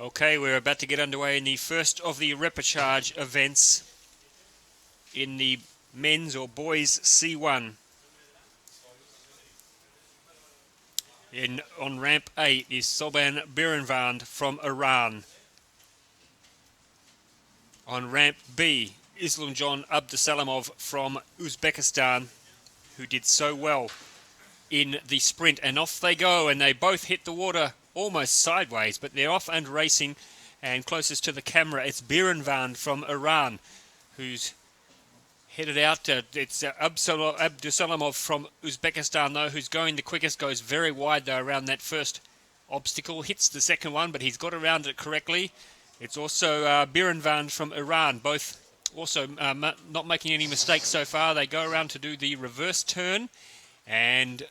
Okay, we're about to get underway in the first of the repechage events in the men's or boys C1. On ramp A is Soban Birenvand from Iran. On ramp B, Islamjon Abdusalamov from Uzbekistan, who did so well in the sprint. And off they go, and they both hit the water almost sideways, but they're off and racing. And closest to the camera, it's Birenvand from Iran, who's headed out. It's Abdusalamov from Uzbekistan, though, who's going the quickest, goes very wide, though, around that first obstacle. Hits the second one, but he's got around it correctly. It's also Birenvand from Iran, both also not making any mistakes so far. They go around to do the reverse turn, and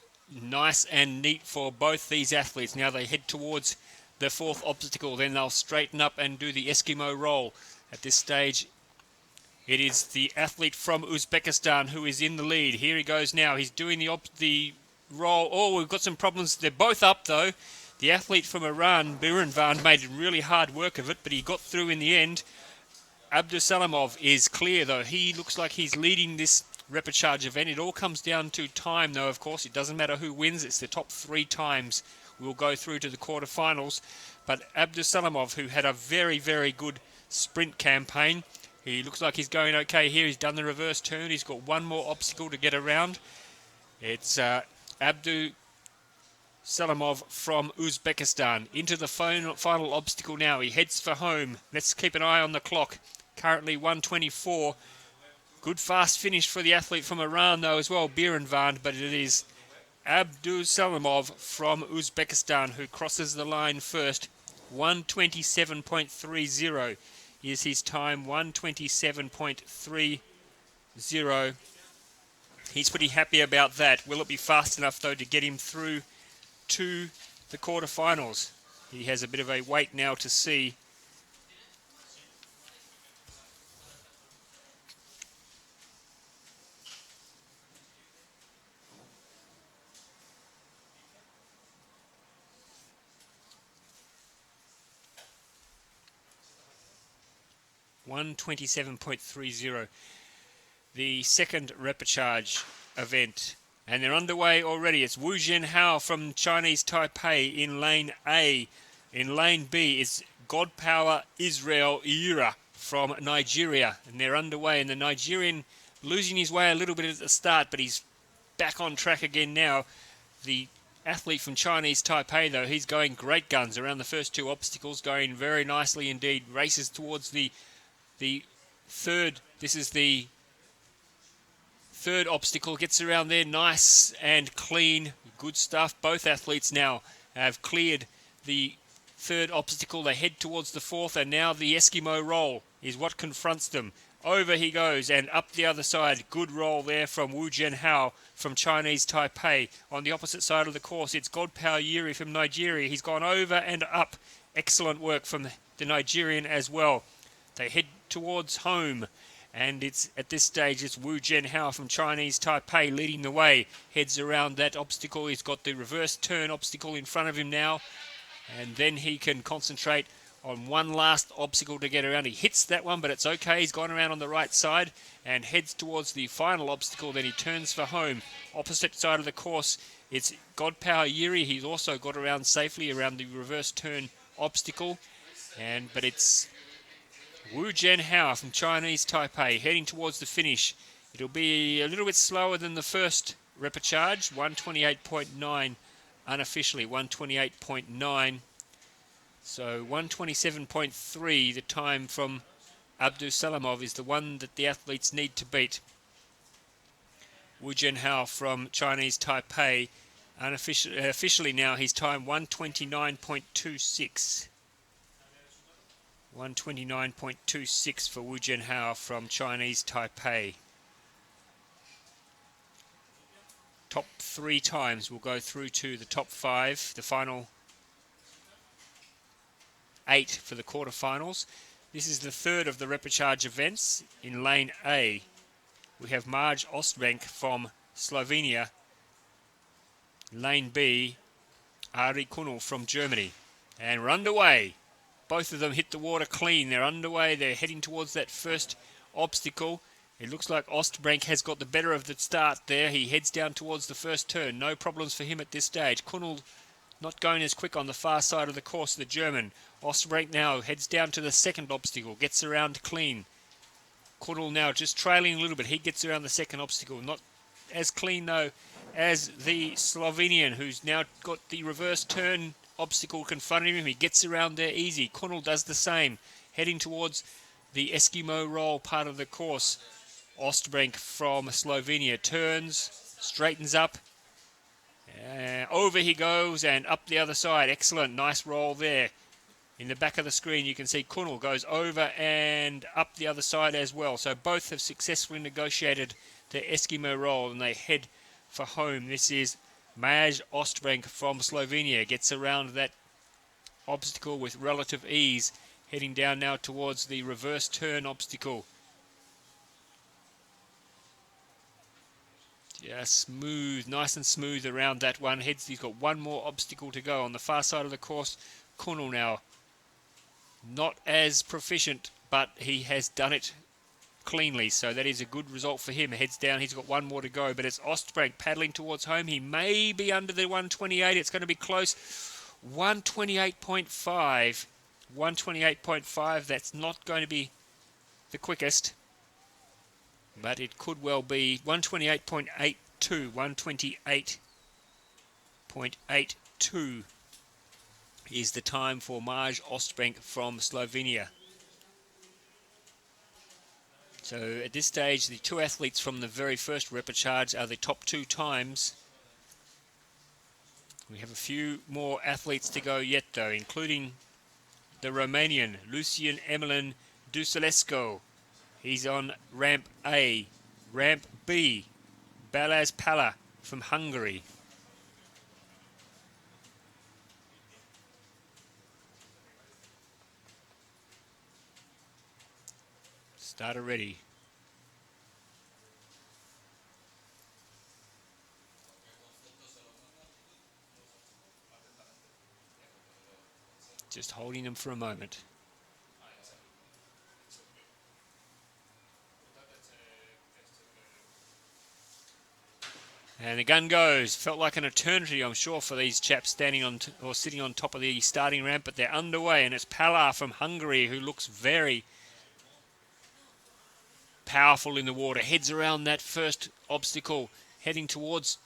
nice and neat for both these athletes. Now they head towards the fourth obstacle, then they'll straighten up and do the Eskimo roll. At this stage, it is the athlete from Uzbekistan who is in the lead. Here he goes now. He's doing the roll. Oh, we've got some problems. They're both up, though. The athlete from Iran, Birenvand, made really hard work of it, but he got through in the end. Abdusalamov is clear, though. He looks like he's leading this repechage event. It all comes down to time, though, of course. It doesn't matter who wins. It's the top 3 times will go through to the quarterfinals. But Abdusalamov, who had a very, very good sprint campaign, he looks like he's going okay here. He's done the reverse turn. He's got one more obstacle to get around. It's Abdusalamov from Uzbekistan. Into the final obstacle now. He heads for home. Let's keep an eye on the clock. Currently 1:24. Good fast finish for the athlete from Iran, though, as well, Birenvand, but it is Abdusalamov from Uzbekistan who crosses the line first. 1:27.30 is his time, 1:27.30. He's pretty happy about that. Will it be fast enough, though, to get him through to the quarterfinals? He has a bit of a wait now to see. (1:27.30). The second repechage event, and they're underway already. It's Wu Zhenhao from Chinese Taipei in lane A. In lane B, it's Godpower Israel Ira from Nigeria, and they're underway. And the Nigerian losing his way a little bit at the start, but he's back on track again now. The athlete from Chinese Taipei, though, he's going great guns around the first 2 obstacles, going very nicely indeed. Races towards the third. This is the third obstacle. Gets around there nice and clean. Good stuff. Both athletes now have cleared the third obstacle. They head towards the fourth, and now the Eskimo roll is what confronts them. Over he goes and up the other side. Good roll there from Wu Zhenhao from Chinese Taipei. On the opposite side of the course, it's Godpower Yuri from Nigeria. He's gone over and up. Excellent work from the Nigerian as well. They head towards home, and it's at this stage it's Wu Zhenhao from Chinese Taipei leading the way. Heads around that obstacle. He's got the reverse turn obstacle in front of him now, and then he can concentrate on one last obstacle to get around. He hits that one, but it's okay. He's gone around on the right side and heads towards the final obstacle. Then he turns for home. Opposite side of the course, it's Godpower Yuri. He's also got around safely around the reverse turn obstacle, but it's Wu Zhenhao from Chinese Taipei heading towards the finish. It'll be a little bit slower than the first repechage, 1:28.9 unofficially, 1:28.9. So 1:27.3, the time from Abdusalamov, is the one that the athletes need to beat. Wu Zhenhao from Chinese Taipei, officially now his time 1:29.26. 1:29.26 for Wu Zhenhao from Chinese Taipei. Top 3 times will go through to the top 5, the final 8 for the quarterfinals. This is the third of the repechage events. In lane A, we have Marj Ostbank from Slovenia. Lane B, Ari Kunel from Germany. And we're underway. Both of them hit the water clean. They're underway. They're heading towards that first obstacle. It looks like Ostbrank has got the better of the start there. He heads down towards the first turn. No problems for him at this stage. Kunnel not going as quick on the far side of the course, the German. Ostbrank now heads down to the second obstacle. Gets around clean. Kunnel now just trailing a little bit. He gets around the second obstacle. Not as clean, though, as the Slovenian, who's now got the reverse turn obstacle confronting him. He gets around there easy. Kunnel does the same, heading towards the Eskimo roll part of the course. Ostbrank from Slovenia turns, straightens up. Over he goes and up the other side. Excellent, nice roll there. In the back of the screen you can see Kunnel goes over and up the other side as well. So both have successfully negotiated the Eskimo roll and they head for home. This is Maj Ostbrank from Slovenia. Gets around that obstacle with relative ease. Heading down now towards the reverse turn obstacle. Yeah, smooth, nice and smooth around that one. He's got one more obstacle to go on the far side of the course. Kunnel now not as proficient, but he has done it cleanly, so that is a good result for him. Heads down, he's got one more to go, but it's Ostbrank paddling towards home. He may be under the 128. It's going to be close. 128.5. 128.5. That's not going to be the quickest, but it could well be 128.82. 128.82 is the time for Maj Ostbrank from Slovenia. So at this stage, the two athletes from the very first repechage are the top two times. We have a few more athletes to go yet, though, including the Romanian, Lucian Emilin Dusulescu. He's on ramp A. Ramp B, Balázs Pala from Hungary. Starter ready. Just holding them for a moment. And the gun goes. Felt like an eternity, I'm sure, for these chaps standing on or sitting on top of the starting ramp, but they're underway, and it's Pala from Hungary who looks very powerful in the water. Heads around that first obstacle, heading towards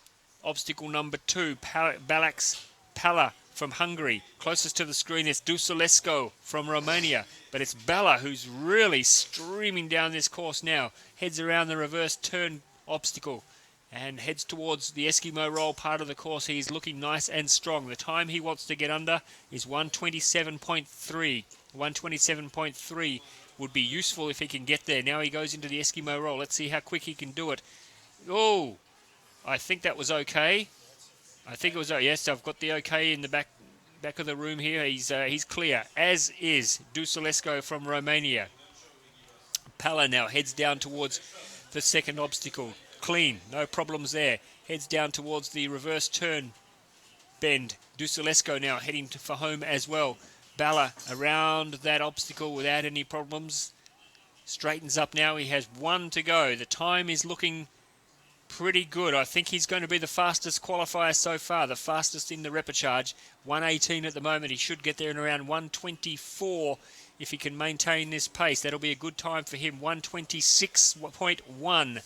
obstacle number 2. Balázs Pala from Hungary. Closest to the screen is Dusulescu from Romania, but it's Bala who's really streaming down this course now. Heads around the reverse turn obstacle and heads towards the Eskimo roll part of the course. He's looking nice and strong. The time he wants to get under is 127.3. 127.3 would be useful if he can get there. Now he goes into the Eskimo roll. Let's see how quick he can do it. Oh, I think that was okay. I think it was, yes, I've got the okay in the back of the room here. He's clear, as is Dusulescu from Romania. Pala now heads down towards the second obstacle. Clean, no problems there. Heads down towards the reverse turn bend. Dusulescu now heading for home as well. Bala around that obstacle without any problems. Straightens up now. He has one to go. The time is looking pretty good. I think he's going to be the fastest qualifier so far, the fastest in the repechage. 118 at the moment. He should get there in around 124 if he can maintain this pace. That'll be a good time for him. 126.1.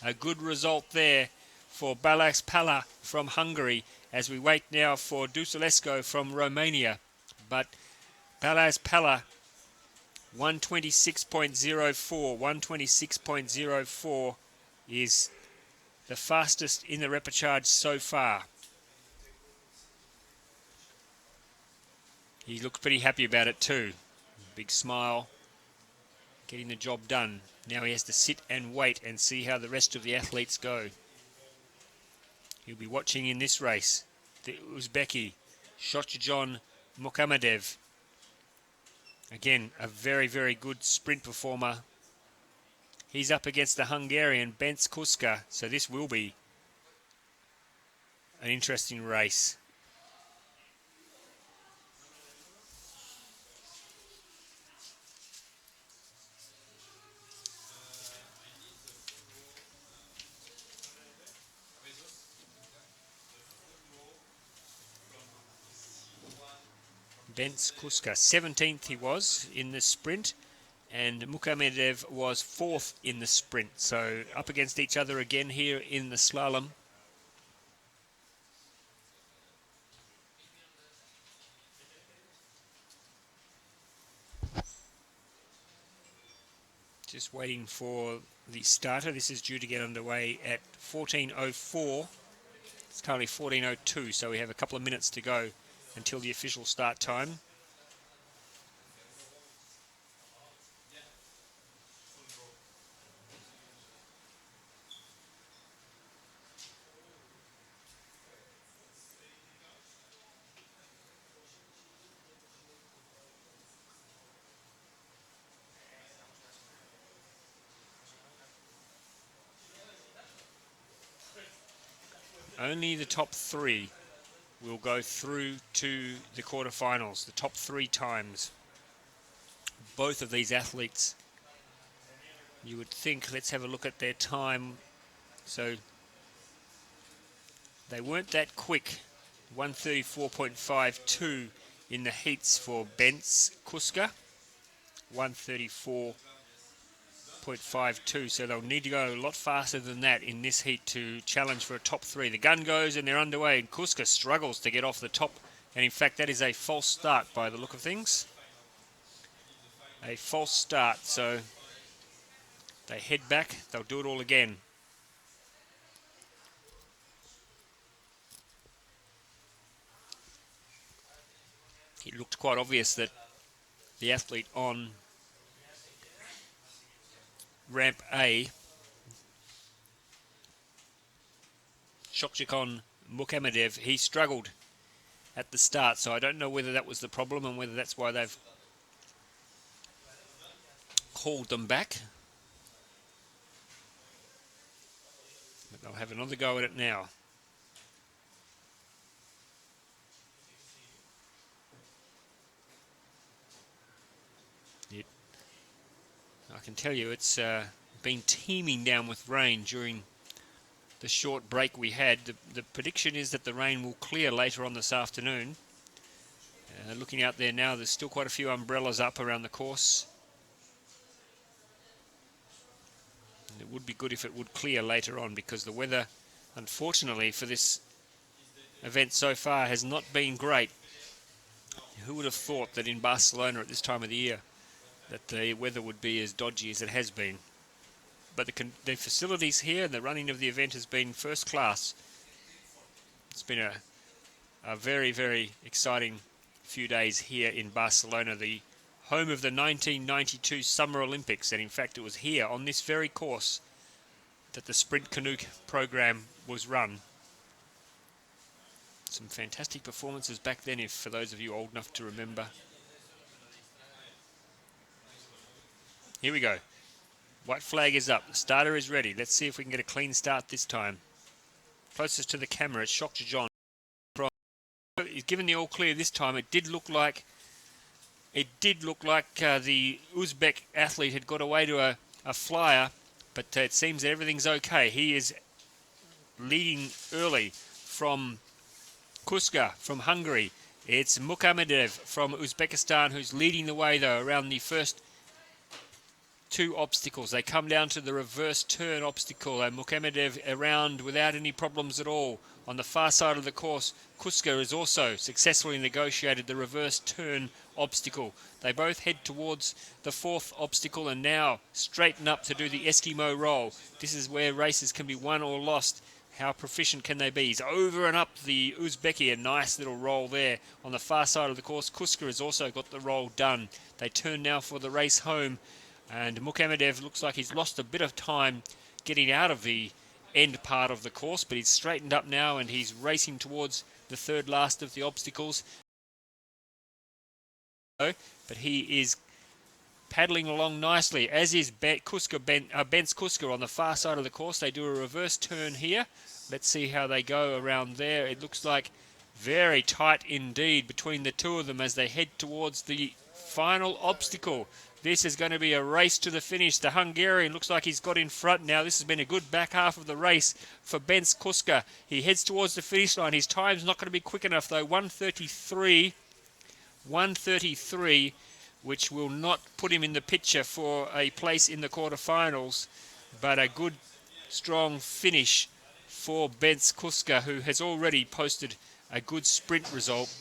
A good result there for Balázs Pala from Hungary as we wait now for Dusulescu from Romania. But Balázs Pala, 126.04. 126.04 is the fastest in the repechage so far. He looks pretty happy about it too. Big smile, getting the job done. Now he has to sit and wait and see how the rest of the athletes go. He'll be watching in this race the Uzbeki, Shochajon Mukhamadev. Again, a very, very good sprint performer. He's up against the Hungarian Benc Kuska, so this will be an interesting race. Bence Kuska, 17th he was in the sprint, and Mukamedev was 4th in the sprint. So up against each other again here in the slalom. Just waiting for the starter. This is due to get underway at 14:04. It's currently 14:02, so we have a couple of minutes to go until the official start time. Only the top 3 will go through to the quarterfinals, the top 3 times. Both of these athletes, you would think, let's have a look at their time. So they weren't that quick. 134.52 in the heats for Bence Kuska. 134.52, so they'll need to go a lot faster than that in this heat to challenge for a top 3. The gun goes and they're underway, and Kuska struggles to get off the top, and in fact that is a false start by the look of things. A false start, so they head back, they'll do it all again. It looked quite obvious that the athlete on ramp A, Shokchikon Mukamedev, he struggled at the start, so I don't know whether that was the problem and whether that's why they've called them back. But they'll have another go at it now. I can tell you it's been teeming down with rain during the short break we had. The prediction is that the rain will clear later on this afternoon. Looking out there now, there's still quite a few umbrellas up around the course. And it would be good if it would clear later on, because the weather, unfortunately, for this event so far has not been great. Who would have thought that in Barcelona at this time of the year that the weather would be as dodgy as it has been? But the facilities here and the running of the event has been first class. It's been a very, very exciting few days here in Barcelona, the home of the 1992 Summer Olympics. And in fact, it was here on this very course that the Sprint Canoe program was run. Some fantastic performances back then, if for those of you old enough to remember. Here we go. White flag is up. The starter is ready. Let's see if we can get a clean start this time. Closest to the camera, it's Shokchikon. He's given the all clear this time. It did look like the Uzbek athlete had got away to a flyer, but it seems that everything's okay. He is leading early from Kuska from Hungary. It's Mukamedev from Uzbekistan who's leading the way, though, around the first 2 obstacles. They come down to the reverse turn obstacle, and Mukamedev around without any problems at all. On the far side of the course, Kuska has also successfully negotiated the reverse turn obstacle. They both head towards the 4th obstacle and now straighten up to do the Eskimo roll. This is where races can be won or lost. How proficient can they be? He's over and up the Uzbeki, a nice little roll there. On the far side of the course, Kuska has also got the roll done. They turn now for the race home, and Mukamedev looks like he's lost a bit of time getting out of the end part of the course, but he's straightened up now and he's racing towards the 3rd last of the obstacles. But he is paddling along nicely, as is Bence Kuska on the far side of the course. They do a reverse turn here. Let's see how they go around there. It looks like very tight indeed between the two of them as they head towards the final obstacle. This is going to be a race to the finish. The Hungarian looks like he's got in front now. This has been a good back half of the race for Bence Kuska. He heads towards the finish line. His time's not going to be quick enough, though. 1:33. 1:33, which will not put him in the picture for a place in the quarterfinals, but a good, strong finish for Bence Kuska, who has already posted a good sprint result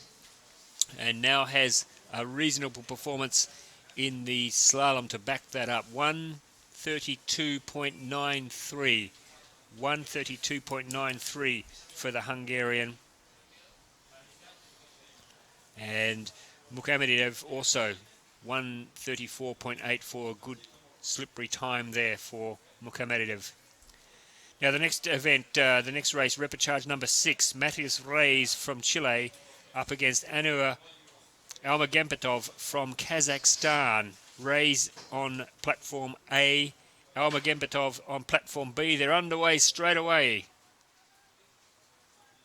and now has a reasonable performance in the slalom to back that up. 1:32.93. 1:32.93 for the Hungarian. And Mukhamadev also 1:34.8 for a good slippery time there for Mukhamadev. Now the next event, the next race, Repechage number 6, Matthias Reis from Chile up against Anua Almagempetov from Kazakhstan. Reis on platform A, Almagempetov on platform B. They're underway straight away.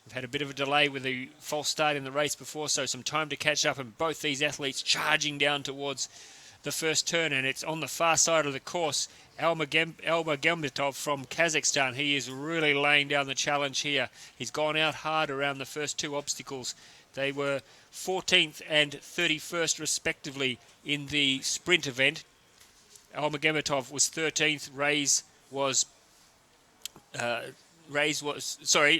We've had a bit of a delay with the false start in the race before, so some time to catch up, and both these athletes charging down towards the first turn, and it's on the far side of the course. Almagempetov from Kazakhstan, he is really laying down the challenge here. He's gone out hard around the first two obstacles. They were 14th and 31st respectively in the sprint event. Almagempetov was 13th,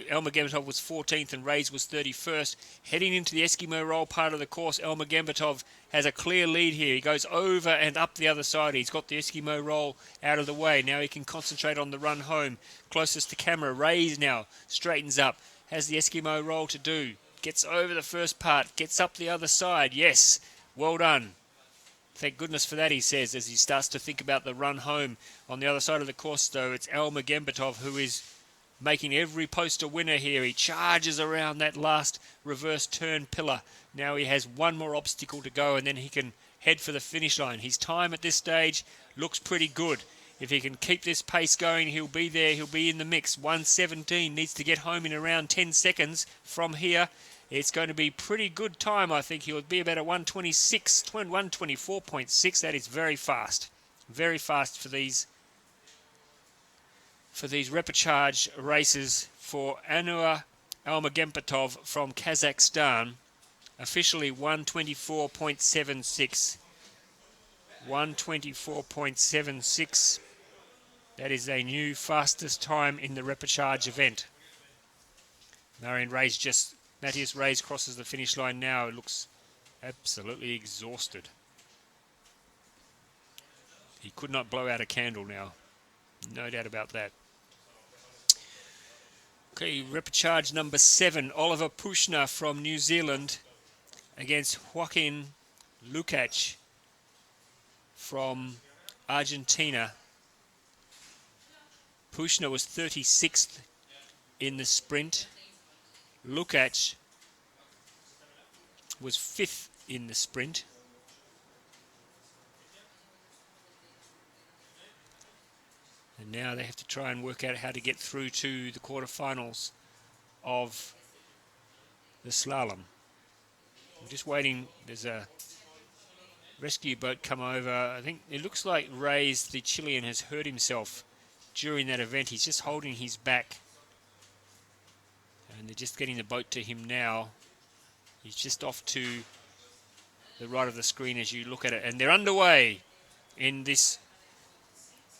Almagempetov was 14th and Reis was 31st. Heading into the Eskimo roll part of the course, Almagempetov has a clear lead here. He goes over and up the other side. He's got the Eskimo roll out of the way. Now he can concentrate on the run home. Closest to camera, Reis now straightens up. Has the Eskimo roll to do. Gets over the first part. Gets up the other side. Yes, well done. Thank goodness for that, he says, as he starts to think about the run home. On the other side of the course, though, it's Almagempetov who is making every post a winner here. He charges around that last reverse turn pillar. Now he has one more obstacle to go, and then he can head for the finish line. His time at this stage looks pretty good. If he can keep this pace going, he'll be there. He'll be in the mix. 1:17, needs to get home in around 10 seconds from here. It's going to be pretty good time, I think. He'll be about a 1:26, 1:24.6. That is very fast. Very fast for these repechage races for Anua Almagempetov from Kazakhstan. Officially 1:24.76. 1:24.76. That is a new fastest time in the repechage event. Matthias Reis crosses the finish line now. It looks absolutely exhausted. He could not blow out a candle now. No doubt about that. Okay, repechage number 7. Oliver Pushner from New Zealand against Joaquin Lukacs from Argentina. Pushner was 36th in the sprint. Lukacs was 5th in the sprint. And now they have to try and work out how to get through to the quarterfinals of the slalom. I'm just waiting. There's a rescue boat come over. I think it looks like Reis, the Chilean, has hurt himself during that event. He's just holding his back. And they're just getting the boat to him now. He's just off to the right of the screen as you look at it. And they're underway in this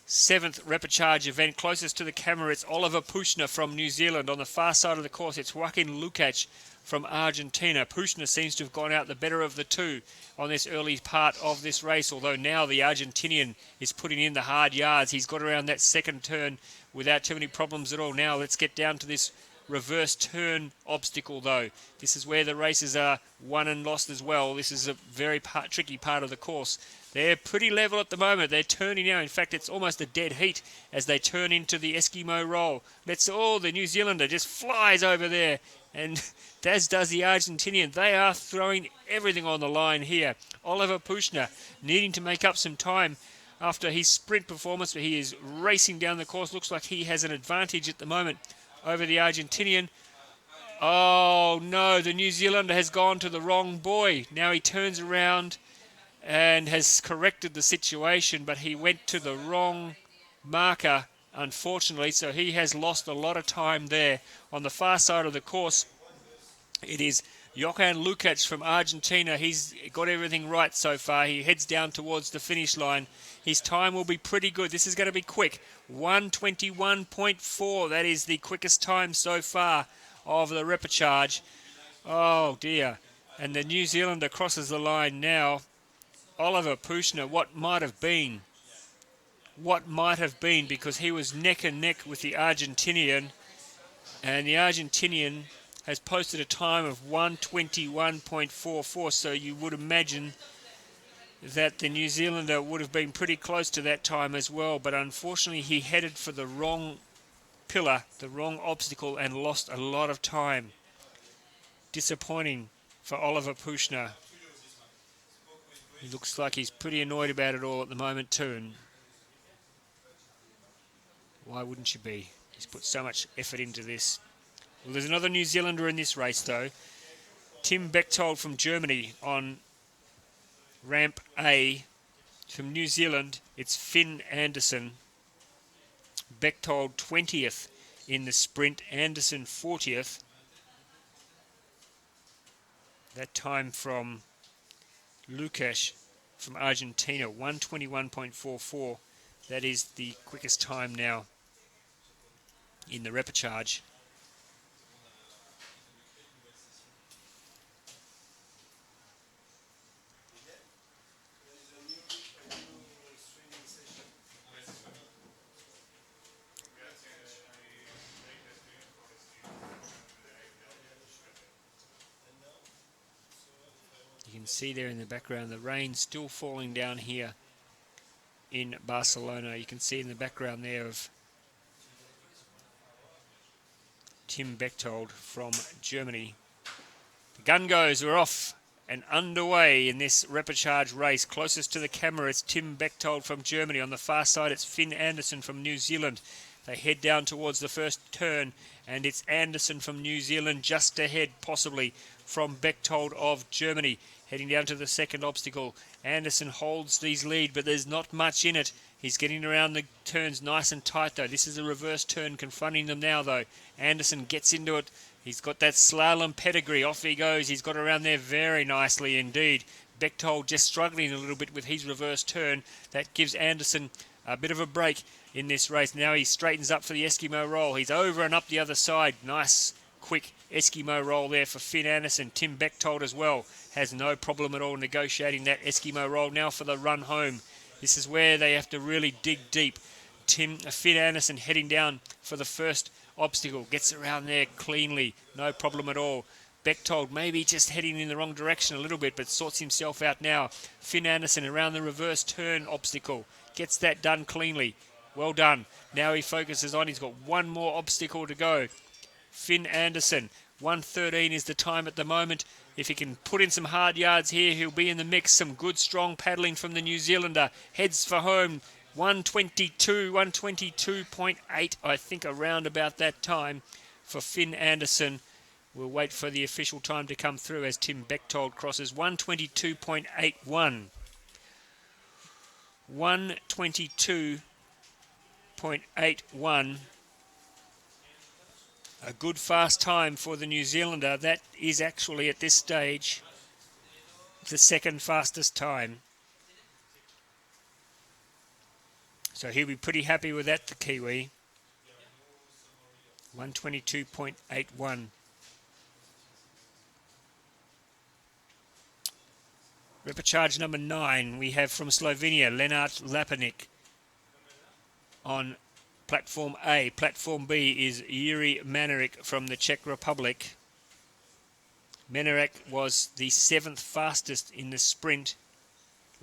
7th repechage event. Closest to the camera, it's Oliver Pushner from New Zealand. On the far side of the course, it's Joaquin Lukacs from Argentina. Pushner seems to have gone out the better of the two on this early part of this race, although now the Argentinian is putting in the hard yards. He's got around that second turn without too many problems at all. Now let's get down to this reverse turn obstacle, though. This is where the races are won and lost as well. This is a very tricky part of the course. They're pretty level at the moment. They're turning now. In fact, it's almost a dead heat as they turn into the Eskimo roll. The New Zealander just flies over there, and as does the Argentinian. They are throwing everything on the line here. Oliver Pushner needing to make up some time after his sprint performance. He is racing down the course. Looks like he has an advantage at the moment over the Argentinian. Oh no, the New Zealander has gone to the wrong buoy. Now he turns around and has corrected the situation, but he went to the wrong marker, unfortunately, so he has lost a lot of time there. On the far side of the course, it is Johan Lukacs from Argentina, he's got everything right so far. He heads down towards the finish line. His time will be pretty good. This is going to be quick. 1:21.4. That is the quickest time so far of the repechage. Oh, dear. And the New Zealander crosses the line now. Oliver Puchner, what might have been, because he was neck and neck with the Argentinian, and the Argentinian has posted a time of 1:21.44, so you would imagine that the New Zealander would have been pretty close to that time as well, but unfortunately he headed for the wrong pillar, the wrong obstacle, and lost a lot of time. Disappointing for Oliver Puchner. He looks like he's pretty annoyed about it all at the moment too, and why wouldn't you be? He's put so much effort into this. Well, there's another New Zealander in this race though. Tim Bechtold from Germany on ramp A. From New Zealand, it's Finn Anderson. Bechtold 20th in the sprint, Anderson 40th. That time from Lukacs from Argentina, 1:21.44. That is the quickest time now in the repechage. You can see there in the background the rain still falling down here in Barcelona. You can see in the background there of Tim Bechtold from Germany. The gun goes, we're off and underway in this repechage race. Closest to the camera is Tim Bechtold from Germany. On the far side it's Finn Anderson from New Zealand. They head down towards the first turn, and it's Anderson from New Zealand just ahead, possibly, from Bechtold of Germany. Heading down to the second obstacle. Anderson holds these lead, but there's not much in it. He's getting around the turns nice and tight, though. This is a reverse turn confronting them now, though. Anderson gets into it. He's got that slalom pedigree. Off he goes. He's got around there very nicely indeed. Bechtold just struggling a little bit with his reverse turn. That gives Anderson a bit of a break in this race. Now he straightens up for the Eskimo roll. He's over and up the other side. Nice, quick Eskimo roll there for Finn Anderson. Tim Bechtold as well has no problem at all negotiating that Eskimo roll. Now for the run home. This is where they have to really dig deep. Finn Anderson heading down for the first obstacle. Gets around there cleanly. No problem at all. Bechtold maybe just heading in the wrong direction a little bit, but sorts himself out now. Finn Anderson around the reverse turn obstacle. Gets that done cleanly. Well done. Now he focuses on, he's got one more obstacle to go. Finn Anderson, 1:13 is the time at the moment. If he can put in some hard yards here, he'll be in the mix. Some good strong paddling from the New Zealander. Heads for home, 1:22.8, I think around about that time for Finn Anderson. We'll wait for the official time to come through as Tim Bechtold crosses 1:22.81. 1:22.81. A good fast time for the New Zealander. That is actually at this stage the second fastest time. So he'll be pretty happy with that, the Kiwi. 1:22.81. Repechage number 9, we have from Slovenia, Lenart Lapinic on platform A. Platform B is Yuri Maneric from the Czech Republic. Maneric was the 7th fastest in the sprint.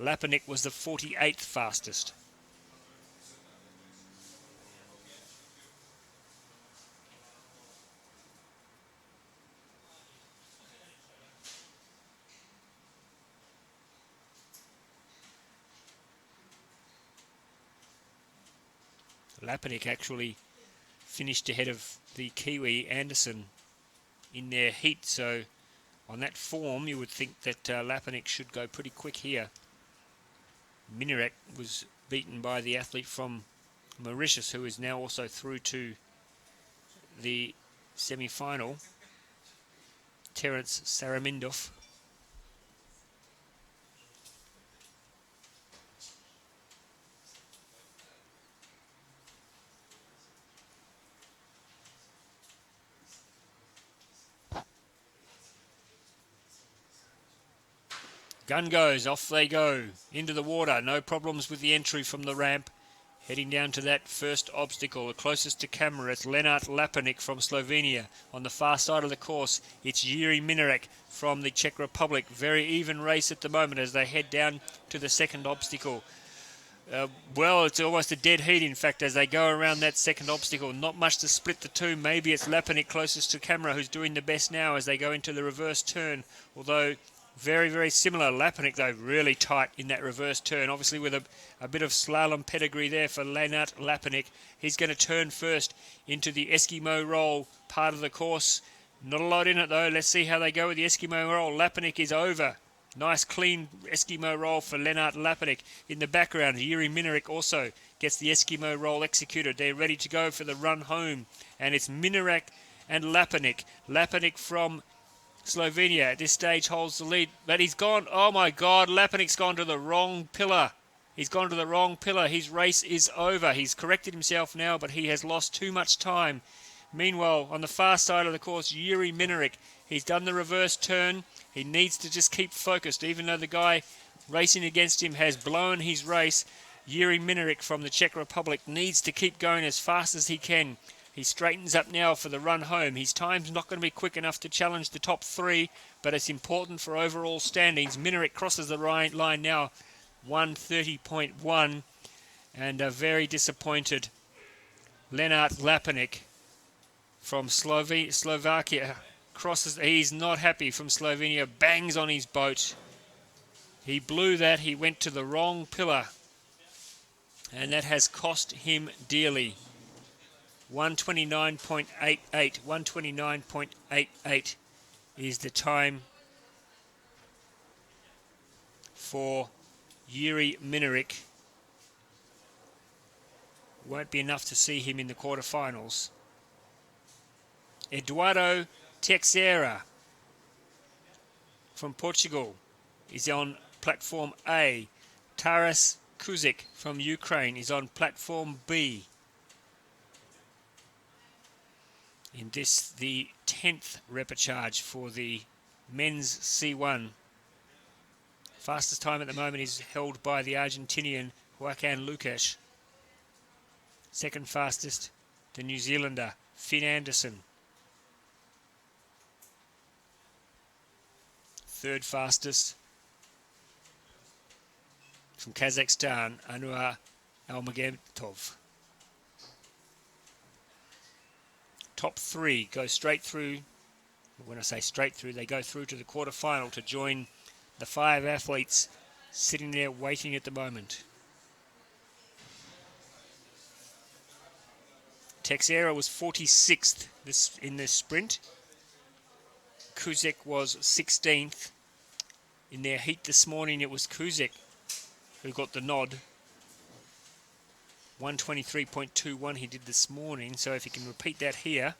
Lapinic was the 48th fastest. Lapinic actually finished ahead of the Kiwi Anderson in their heat, so on that form you would think that Lapinic should go pretty quick here. Minarek was beaten by the athlete from Mauritius, who is now also through to the semi-final. Terence Saramindov. Gun goes, off they go, into the water. No problems with the entry from the ramp. Heading down to that first obstacle, the closest to camera, it's Lenart Lapinic from Slovenia. On the far side of the course, it's Jiri Minarek from the Czech Republic. Very even race at the moment as they head down to the second obstacle. Well, it's almost a dead heat, in fact, as they go around that second obstacle. Not much to split the two. Maybe it's Lapinic closest to camera who's doing the best now as they go into the reverse turn, although very, very similar. Lapinic, though, really tight in that reverse turn. Obviously, with a bit of slalom pedigree there for Lenart Lapinic. He's going to turn first into the Eskimo roll part of the course. Not a lot in it, though. Let's see how they go with the Eskimo roll. Lapinic is over. Nice, clean Eskimo roll for Lenart Lapinic. In the background, Jiri Minarek also gets the Eskimo roll executed. They're ready to go for the run home. And it's Minarek and Lapinic. Lapinic from Slovenia at this stage holds the lead, but he's gone. Oh my God, Lapinic's gone to the wrong pillar. He's gone to the wrong pillar. His race is over. He's corrected himself now, but he has lost too much time. Meanwhile, on the far side of the course, Jiri Minarek, he's done the reverse turn. He needs to just keep focused, even though the guy racing against him has blown his race. Jiri Minarek from the Czech Republic needs to keep going as fast as he can. He straightens up now for the run home. His time's not going to be quick enough to challenge the top three, but it's important for overall standings. Minarek crosses the line now, 1:30.1, and a very disappointed Lenart Lapinic from Slovakia crosses. He's not happy from Slovenia, bangs on his boat. He blew that. He went to the wrong pillar, and that has cost him dearly. 1:29.88. 1:29.88 is the time for Jiri Minarek. Won't be enough to see him in the quarterfinals. Eduardo Teixeira from Portugal is on platform A. Taras Kuzik from Ukraine is on platform B. In this, the 10th repechage for the men's C1. Fastest time at the moment is held by the Argentinian Joaquin Lucas. Second fastest, the New Zealander Finn Anderson. Third fastest, from Kazakhstan, Anwar Almagomedov. Top three go straight through. When I say straight through, they go through to the quarterfinal to join the 5 athletes sitting there waiting at the moment. Teixeira was 46th in this sprint. Kuzik was 16th. In their heat this morning, it was Kuzik who got the nod. 1:23.21 he did this morning, so if he can repeat that here,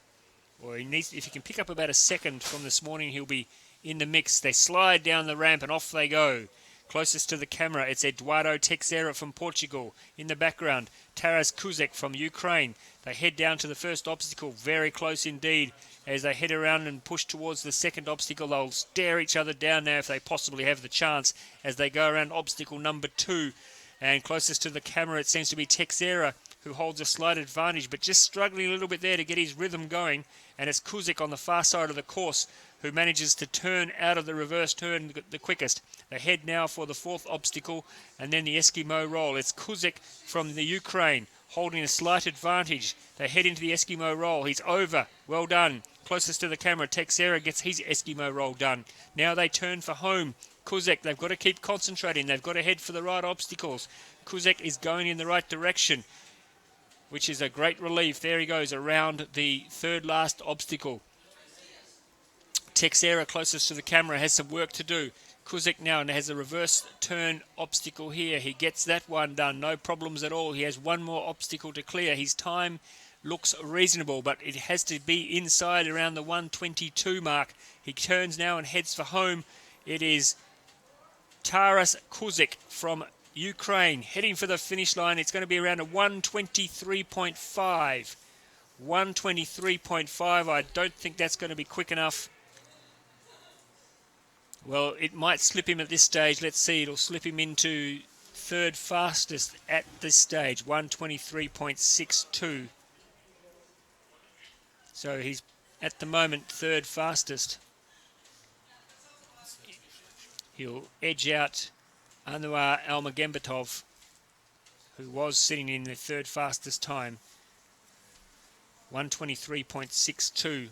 or if he can pick up about a second from this morning, he'll be in the mix. They slide down the ramp and off they go. Closest to the camera, it's Eduardo Teixeira from Portugal. In the background, Taras Kuzik from Ukraine. They head down to the first obstacle, very close indeed. As they head around and push towards the second obstacle, they'll stare each other down now if they possibly have the chance as they go around obstacle number 2. And closest to the camera, it seems to be Teixeira, who holds a slight advantage, but just struggling a little bit there to get his rhythm going. And it's Kuzik on the far side of the course who manages to turn out of the reverse turn the quickest. They head now for the 4th obstacle and then the Eskimo roll. It's Kuzik from the Ukraine holding a slight advantage. They head into the Eskimo roll. He's over. Well done. Closest to the camera, Teixeira gets his Eskimo roll done. Now they turn for home. Kuzik, they've got to keep concentrating. They've got to head for the right obstacles. Kuzik is going in the right direction, which is a great relief. There he goes around the 3rd last obstacle. Teixeira, closest to the camera, has some work to do. Kuzik now has a reverse turn obstacle here. He gets that one done. No problems at all. He has one more obstacle to clear. His time looks reasonable, but it has to be inside around the 122 mark. He turns now and heads for home. It is Taras Kuzik from Ukraine heading for the finish line. It's going to be around a 123.5. 123.5. I don't think that's going to be quick enough. Well, it might slip him at this stage. Let's see. It'll slip him into third fastest at this stage, 123.62. So he's at the moment third fastest. He'll edge out Anwar Almagembetov, who was sitting in the third fastest time, 123.62.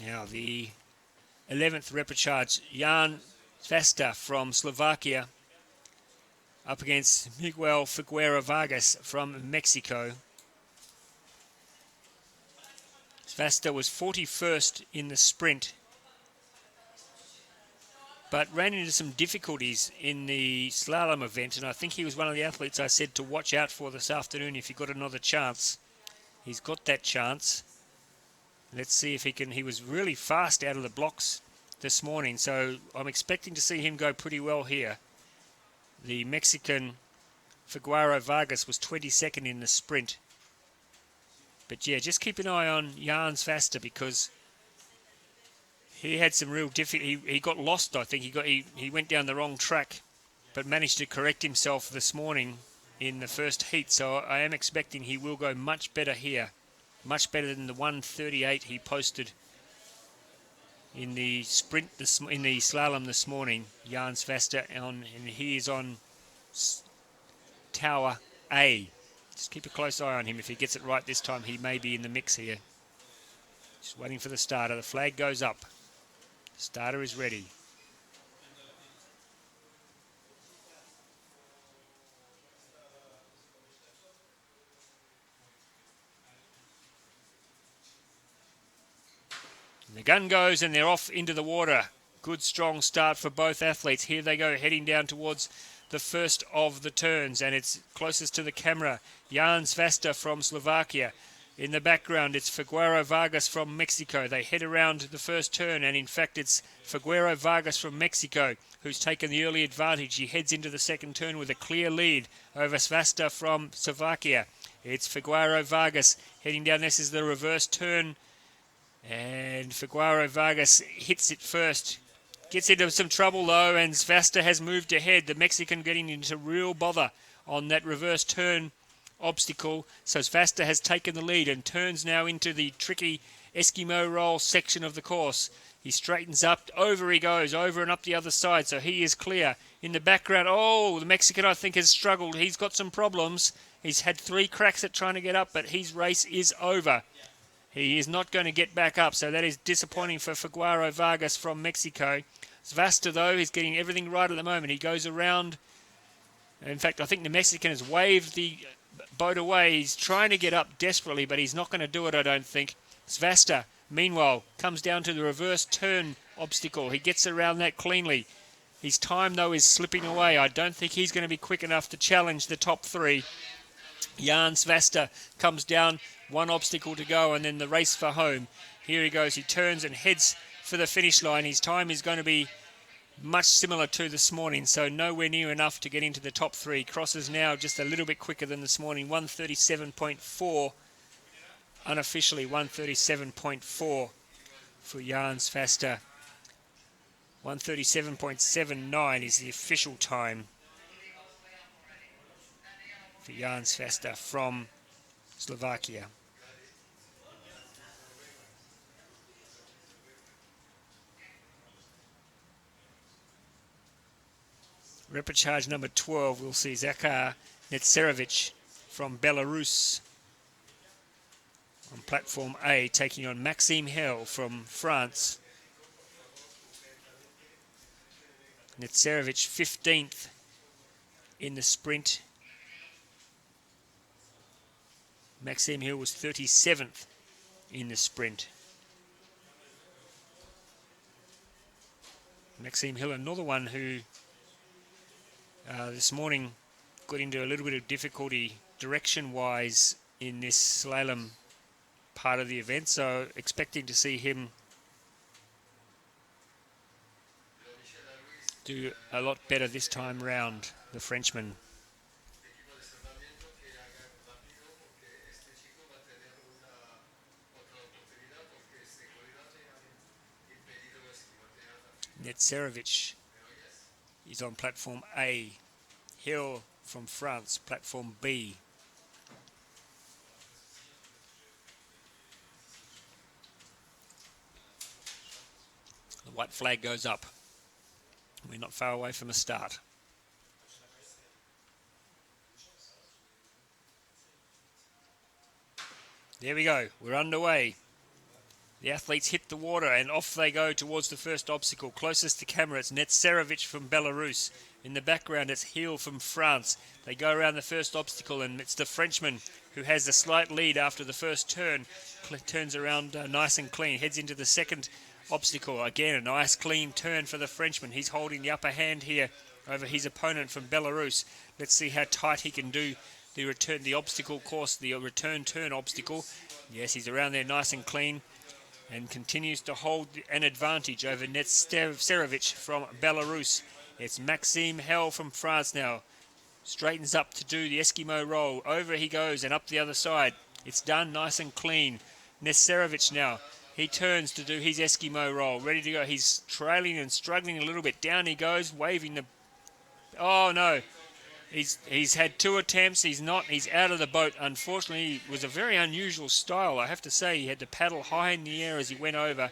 Now the 11th repechage, Jan Svasta from Slovakia up against Miguel Figueroa Vargas from Mexico. Svasta was 41st in the sprint, but ran into some difficulties in the slalom event, and I think he was one of the athletes I said to watch out for this afternoon if he got another chance. He's got that chance. Let's see if he can. He was really fast out of the blocks this morning, so I'm expecting to see him go pretty well here. The Mexican Figueroa Vargas was 22nd in the sprint. But yeah, just keep an eye on Jan Svasta because he had some real difficulty. He got lost, I think. He went down the wrong track, but managed to correct himself this morning in the first heat. So I am expecting he will go much better here. Much better than the 138 he posted in the sprint, in the slalom this morning. Jan Svasta, and he is on Tower A. Just keep a close eye on him. If he gets it right this time, he may be in the mix here. Just waiting for the starter. The flag goes up. The starter is ready. And the gun goes and they're off into the water. Good strong start for both athletes. Here they go heading down towards the first of the turns, and it's closest to the camera. Jan Svasta from Slovakia. In the background, it's Figueroa Vargas from Mexico. They head around the first turn, and in fact, it's Figueroa Vargas from Mexico who's taken the early advantage. He heads into the second turn with a clear lead over Svasta from Slovakia. It's Figueroa Vargas heading down. This is the reverse turn, and Figueroa Vargas hits it first. Gets into some trouble though, and Svasta has moved ahead. The Mexican getting into real bother on that reverse turn obstacle. So Svasta has taken the lead and turns now into the tricky Eskimo roll section of the course. He straightens up, over he goes, over and up the other side, so he is clear. In the background, the Mexican I think has struggled. He's got some problems. He's had 3 cracks at trying to get up, but his race is over. He is not going to get back up, so that is disappointing for Figueroa Vargas from Mexico. Svasta, though, is getting everything right at the moment. He goes around. In fact, I think the Mexican has waved the boat away. He's trying to get up desperately, but he's not going to do it, I don't think. Svasta, meanwhile, comes down to the reverse turn obstacle. He gets around that cleanly. His time, though, is slipping away. I don't think he's going to be quick enough to challenge the top 3. Jan Svasta comes down, 1 obstacle to go, and then the race for home. Here he goes. He turns and heads for the finish line. His time is going to be much similar to this morning, so nowhere near enough to get into the top 3. Crosses now just a little bit quicker than this morning, 137.4. Unofficially 137.4 for Jan Svasta. 137.79 is the official time for Jan Svasta from Slovakia. Repechage number 12, we'll see Zakhar Netserovich from Belarus on platform A, taking on Maxime Hell from France. Netserovich 15th in the sprint. Maxime Hill was 37th in the sprint. Maxime Hill, another one who This morning got into a little bit of difficulty direction-wise in this slalom part of the event, so expecting to see him do a lot better this time round, the Frenchman. Netserovic is on platform A. Hill from France, platform B. The white flag goes up. We're not far away from a start. There we go. We're underway. The athletes hit the water and off they go towards the first obstacle. Closest to camera, it's Netserovic from Belarus. In the background, it's Hill from France. They go around the first obstacle and it's the Frenchman who has the slight lead after the first turn. Turns around nice and clean, heads into the second obstacle. Again, a nice clean turn for the Frenchman. He's holding the upper hand here over his opponent from Belarus. Let's see how tight he can do the obstacle course, the return turn obstacle. Yes, he's around there nice and clean and continues to hold an advantage over Netserovic from Belarus. It's Maxime Hell from France now. Straightens up to do the Eskimo roll. Over he goes and up the other side. It's done nice and clean. Netserovic now. He turns to do his Eskimo roll. Ready to go. He's trailing and struggling a little bit. Down he goes, waving the... Oh, no. He's had 2 attempts. He's out of the boat. Unfortunately, it was a very unusual style. I have to say, he had to paddle high in the air as he went over,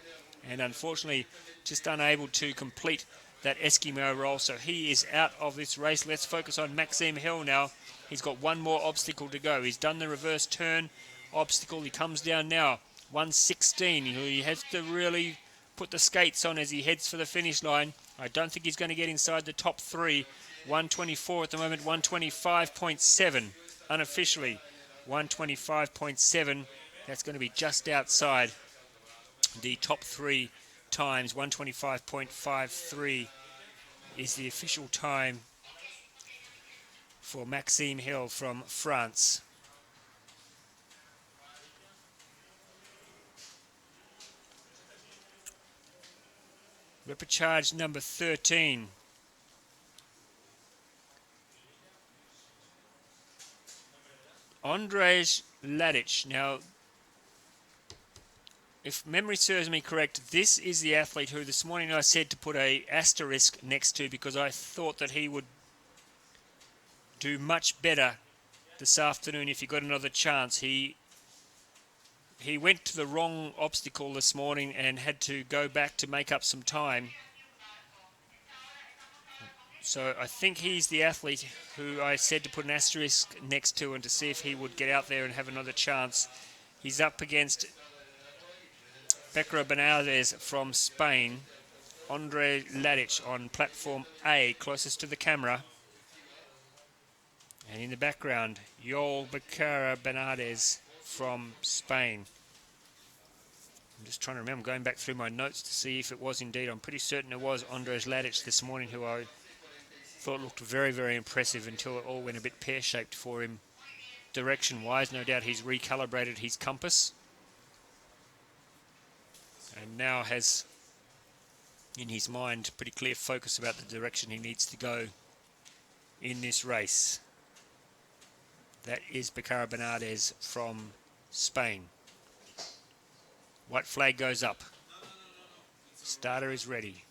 and unfortunately, just unable to complete that Eskimo roll. So he is out of this race. Let's focus on Maxime Hill now. He's got one more obstacle to go. He's done the reverse turn obstacle. He comes down now. 1:16. He has to really put the skates on as he heads for the finish line. I don't think he's going to get inside the top 3. 1:24 at the moment, 1:25.7 unofficially. 1:25.7, that's going to be just outside the top 3 times. 1:25.53 is the official time for Maxime Hill from France. Repechage number 13. Andrzej Ladic. Now, if memory serves me correct, this is the athlete who this morning I said to put a asterisk next to because I thought that he would do much better this afternoon if he got another chance. He went to the wrong obstacle this morning and had to go back to make up some time. So I think he's the athlete who I said to put an asterisk next to and to see if he would get out there and have another chance. He's up against Bekra Benaldez from Spain. Andrzej Ladic on platform A, closest to the camera. And in the background, Yol Bekra Benaldez from Spain. I'm just trying to remember, going back through my notes to see if it was indeed. I'm pretty certain it was Andrzej Ladic this morning who I thought looked very, very impressive until it all went a bit pear-shaped for him direction-wise. No doubt he's recalibrated his compass and now has in his mind pretty clear focus about the direction he needs to go in this race. That is Bekra Benaldez from Spain. White flag goes up. Starter is ready.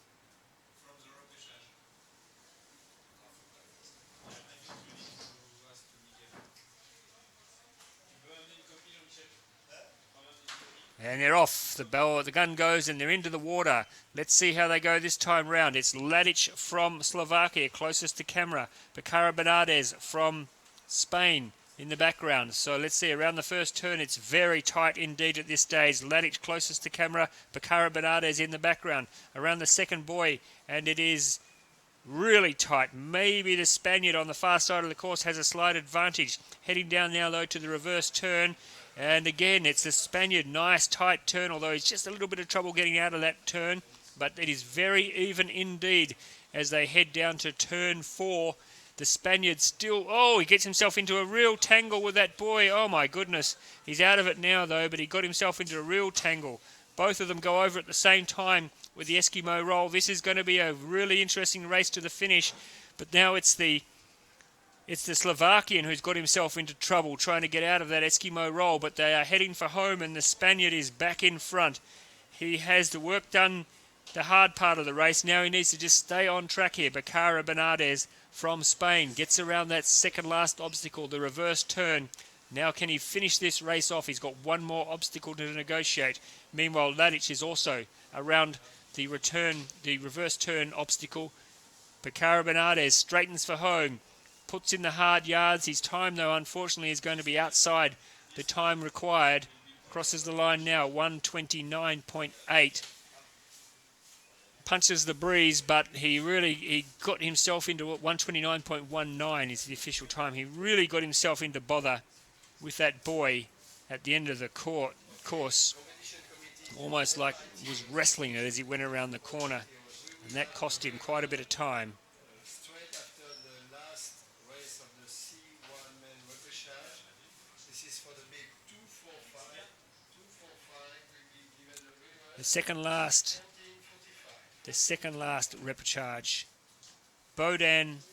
And they're off. The gun goes and they're into the water. Let's see how they go this time round. It's Ladic from Slovakia, closest to camera. Bekra Benaldez from Spain in the background. So let's see, around the first turn, it's very tight indeed at this stage. Ladic closest to camera, Bekra Benaldez in the background. Around the second buoy, and it is really tight. Maybe the Spaniard on the far side of the course has a slight advantage. Heading down now, though, to the reverse turn. And again, it's the Spaniard. Nice tight turn, although he's just a little bit of trouble getting out of that turn. But it is very even indeed as they head down to turn 4. The Spaniard still... Oh, he gets himself into a real tangle with that boy. Oh, my goodness. He's out of it now, though, but he got himself into a real tangle. Both of them go over at the same time with the Eskimo roll. This is going to be a really interesting race to the finish. But now it's the Slovakian who's got himself into trouble trying to get out of that Eskimo roll. But they are heading for home, and the Spaniard is back in front. He has the work done, the hard part of the race. Now he needs to just stay on track here. Bacara Bernardes from Spain gets around that second last obstacle, the reverse turn. Now can he finish this race off? He's got one more obstacle to negotiate. Meanwhile, Ladic is also around the reverse turn obstacle. Bacara Bernardes straightens for home, puts in the hard yards. His time, though, unfortunately, is going to be outside the time required. Crosses the line now, 1:29.8. Punches the breeze, but he got himself into 1:29.19 is the official time. He really got himself into bother with that boy at the end of the course. Almost like he was wrestling it as he went around the corner, and that cost him quite a bit of time. Straight after the last race of the C1m Repechage, this is for the big 245. 245 will be given the winner. The second last repechage. Bohdan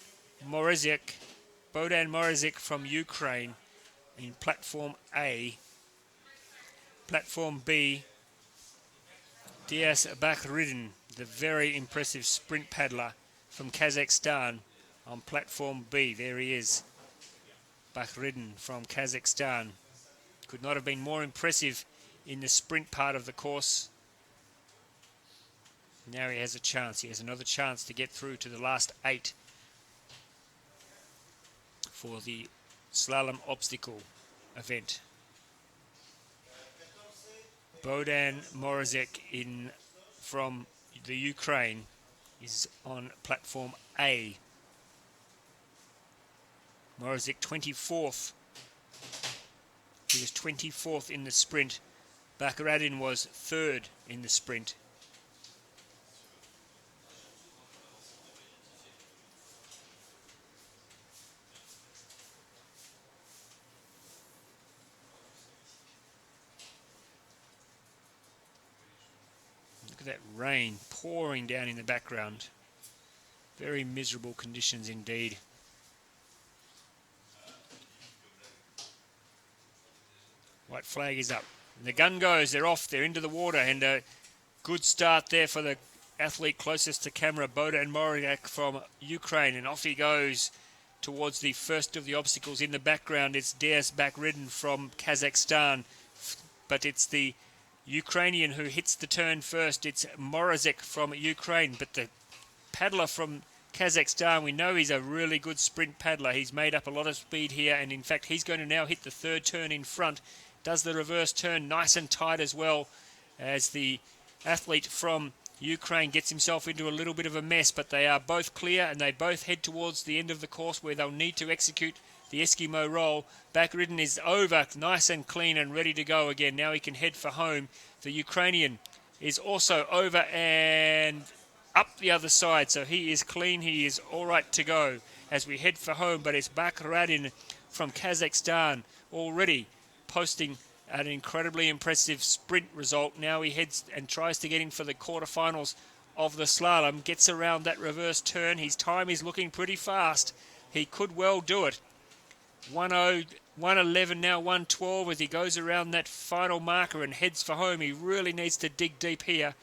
Morozik from Ukraine in platform A. Platform B, Dias Bakhridin, the very impressive sprint paddler from Kazakhstan, on platform B. There he is, Bakhridin from Kazakhstan. Could not have been more impressive in the sprint part of the course. Now he has a chance. He has another chance to get through to the last 8 for the slalom obstacle event. Bohdan Morozik from the Ukraine is on platform A. Morozik 24th. He was 24th in the sprint. Bakhridin was 3rd in the sprint. That rain pouring down in the background. Very miserable conditions indeed. White flag is up. And the gun goes, they're off, they're into the water, and a good start there for the athlete closest to camera, Bohdan Morozik from Ukraine, and off he goes towards the first of the obstacles. In the background, it's Dias Bakhridin from Kazakhstan, but it's the Ukrainian who hits the turn first. It's Morozik from Ukraine, but the paddler from Kazakhstan, we know he's a really good sprint paddler. He's made up a lot of speed here, and in fact he's going to now hit the third turn in front. Does the reverse turn nice and tight as well, as the athlete from Ukraine gets himself into a little bit of a mess, but they are both clear and they both head towards the end of the course where they'll need to execute the Eskimo roll. Bakhridin is over, nice and clean and ready to go again. Now he can head for home. The Ukrainian is also over and up the other side, so he is clean. He is all right to go as we head for home, but it's Bakhridin from Kazakhstan already posting an incredibly impressive sprint result. Now he heads and tries to get in for the quarterfinals of the slalom, gets around that reverse turn. His time is looking pretty fast. He could well do it. 1:11 now, 1:12 as he goes around that final marker and heads for home. He really needs to dig deep here.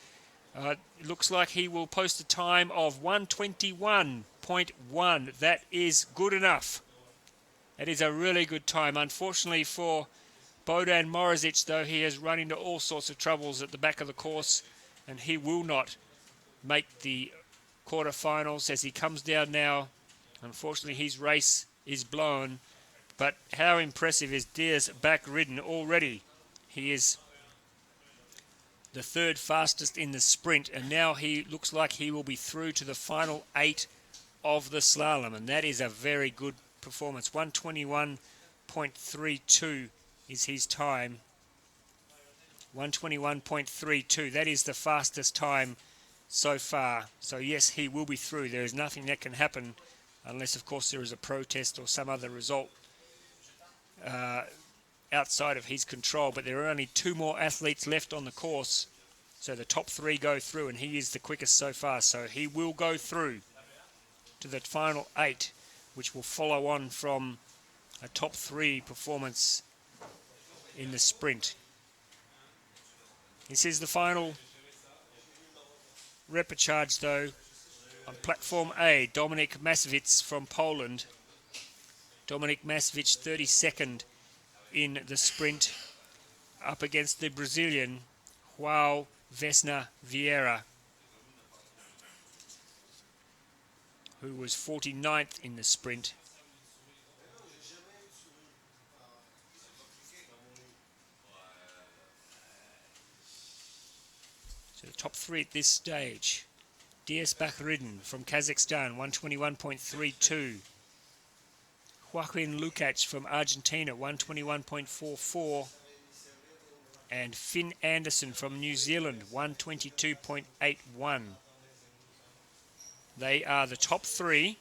It looks like he will post a time of 1:21.1. That is good enough. That is a really good time. Unfortunately for Bohdan Morozik, though, he has run into all sorts of troubles at the back of the course, and he will not make the quarterfinals as he comes down now. Unfortunately, his race is blown. But how impressive is Dias Bakhridin already? He is the third fastest in the sprint, and now he looks like he will be through to the final 8 of the slalom, and that is a very good performance. 1:21.32 is his time. 1:21.32. That is the fastest time so far. So yes, he will be through. There is nothing that can happen unless, of course, there is a protest or some other result outside of his control. But there are only 2 more athletes left on the course, so the top 3 go through, and he is the quickest so far. So he will go through to the final 8, which will follow on from a top 3 performance in the sprint. This is the final repechage, though. On platform A, Dominik Masewicz from Poland. Dominik Masewicz, 32nd in the sprint, up against the Brazilian João Vesna Vieira, who was 49th in the sprint. So the top 3 at this stage. Dias Bakridin from Kazakhstan, 121.32. Joaquin Lukács from Argentina, 121.44. And Finn Anderson from New Zealand, 122.81. They are the top 3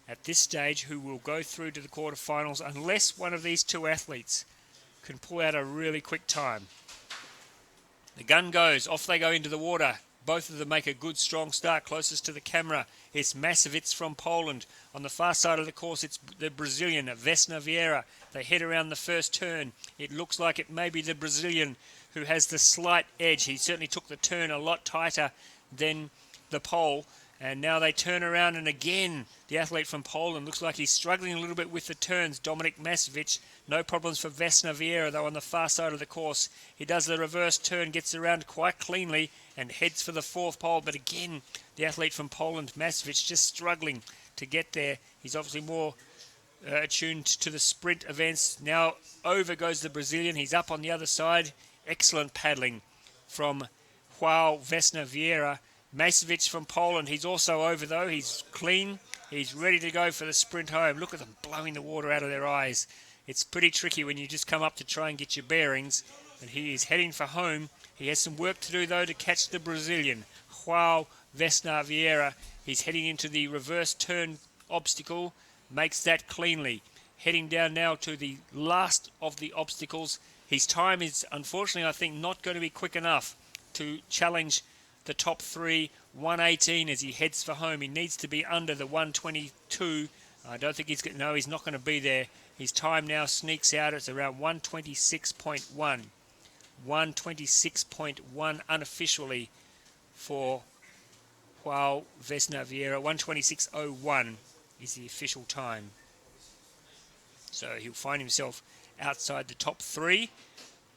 at this stage who will go through to the quarterfinals unless one of these 2 athletes can pull out a really quick time. The gun goes, off they go into the water. Both of them make a good strong start. Closest to the camera, it's Masewicz from Poland. On the far side of the course, it's the Brazilian, Vesna Vieira. They head around the first turn. It looks like it may be the Brazilian who has the slight edge. He certainly took the turn a lot tighter than the Pole. And now they turn around, and again, the athlete from Poland looks like he's struggling a little bit with the turns. Dominik Masewicz, no problems for Vesna Vieira, though, on the far side of the course. He does the reverse turn, gets around quite cleanly, and heads for the 4th pole. But again, the athlete from Poland, Masewicz, just struggling to get there. He's obviously more attuned to the sprint events. Now over goes the Brazilian. He's up on the other side. Excellent paddling from João Vesna Vieira. Masewicz from Poland, he's also over though. He's clean. He's ready to go for the sprint home. Look at them blowing the water out of their eyes. It's pretty tricky when you just come up to try and get your bearings. And he is heading for home. He has some work to do though to catch the Brazilian, João Vesna Vieira. He's heading into the reverse turn obstacle. Makes that cleanly. Heading down now to the last of the obstacles. His time is unfortunately, I think, not going to be quick enough to challenge the top 3, 118 as he heads for home. He needs to be under the 122. I don't think he's not going to be there. His time now sneaks out. It's around 126.1. 126.1 unofficially for João Vesna Vieira. 126.01 is the official time. So he'll find himself outside the top 3,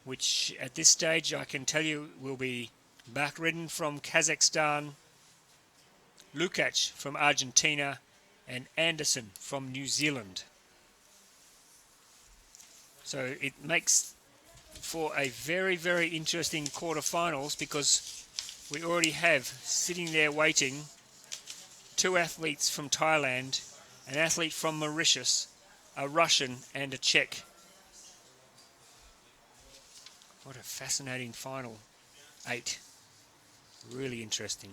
which at this stage I can tell you will be Bakridin from Kazakhstan, Lukács from Argentina, and Anderson from New Zealand. So it makes for a very, very interesting quarterfinals because we already have sitting there waiting 2 athletes from Thailand, an athlete from Mauritius, a Russian, and a Czech. What a fascinating final 8. Really interesting.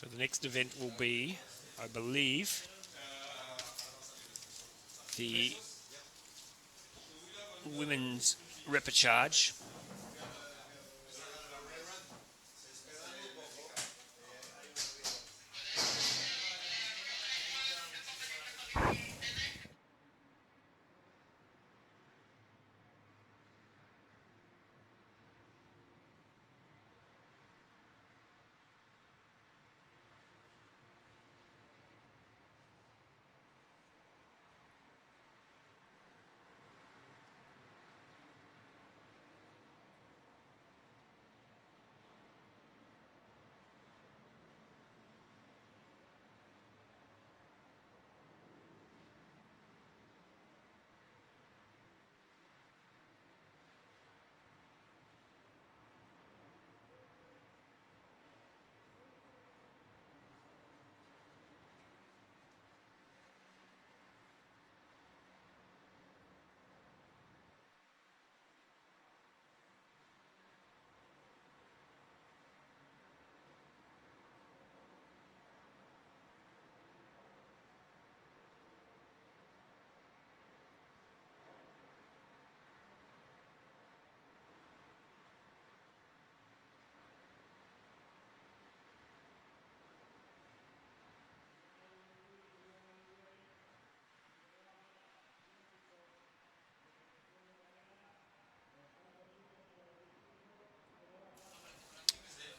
So the next event will be, I believe, the women's repechage.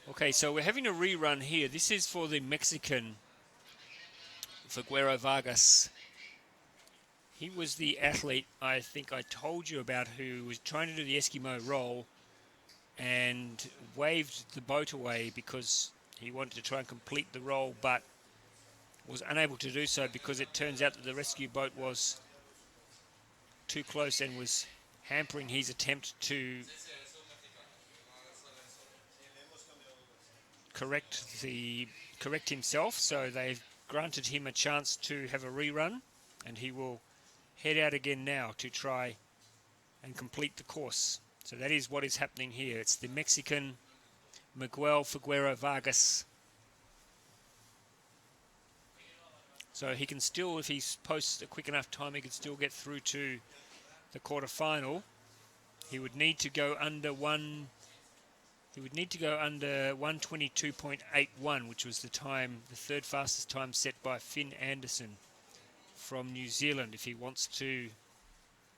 Okay, so we're having a rerun here. This is for the Mexican Figueroa Vargas. He was the athlete I think I told you about who was trying to do the Eskimo roll and waved the boat away because he wanted to try and complete the roll, but was unable to do so because it turns out that the rescue boat was too close and was hampering his attempt to correct himself. So they've granted him a chance to have a rerun, and he will head out again now to try and complete the course. So that is what is happening here. It's the Mexican Miguel Figueroa Vargas. So he can still, if he posts a quick enough time, he could still get through to the quarterfinal. He would need to go under 122.81, which was the time, the third fastest time set by Finn Anderson from New Zealand, if he wants to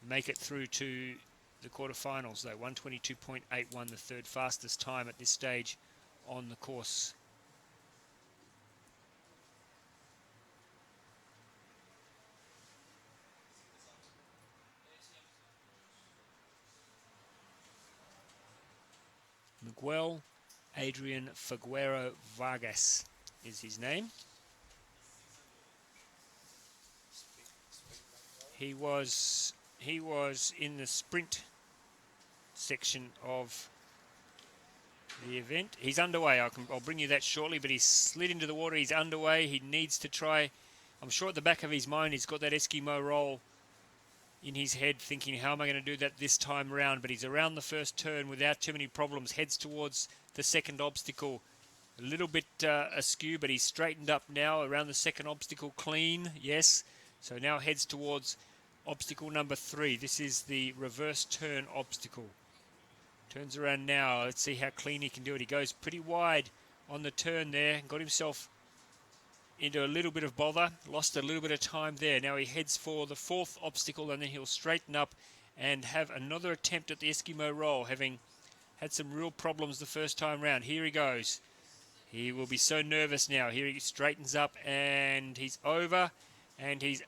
make it through to the quarterfinals, though. 122.81, the third fastest time at this stage on the course. Miguel Adrian Figueroa Vargas is his name. He was in the sprint section of the event. He's underway. I'll bring you that shortly, but he's slid into the water. He's underway. He needs to try. I'm sure at the back of his mind he's got that Eskimo roll in his head, thinking, how am I going to do that this time round? But he's around the first turn without too many problems, heads towards the second obstacle. A little bit askew, but he's straightened up now around the second obstacle, clean, yes. So now heads towards obstacle number 3. This is the reverse turn obstacle. Turns around now. Let's see how clean he can do it. He goes pretty wide on the turn there. Got himself into a little bit of bother. Lost a little bit of time there. Now he heads for the 4th obstacle, and then he'll straighten up and have another attempt at the Eskimo roll, having had some real problems the first time round. Here he goes. He will be so nervous now. Here he straightens up, and he's over, and he's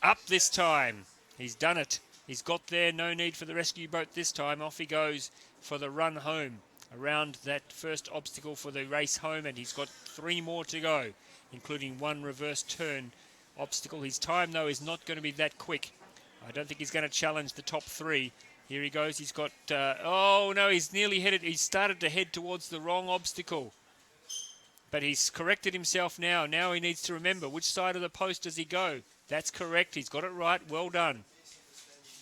up this time. He's done it. He's got there. No need for the rescue boat this time. Off he goes for the run home around that first obstacle for the race home, and he's got 3 more to go, including 1 reverse turn obstacle. His time, though, is not going to be that quick. I don't think he's going to challenge the top 3. Here he goes. He's got... oh, no, he's nearly headed... He started to head towards the wrong obstacle. But he's corrected himself now. Now he needs to remember which side of the post does he go. That's correct. He's got it right. Well done.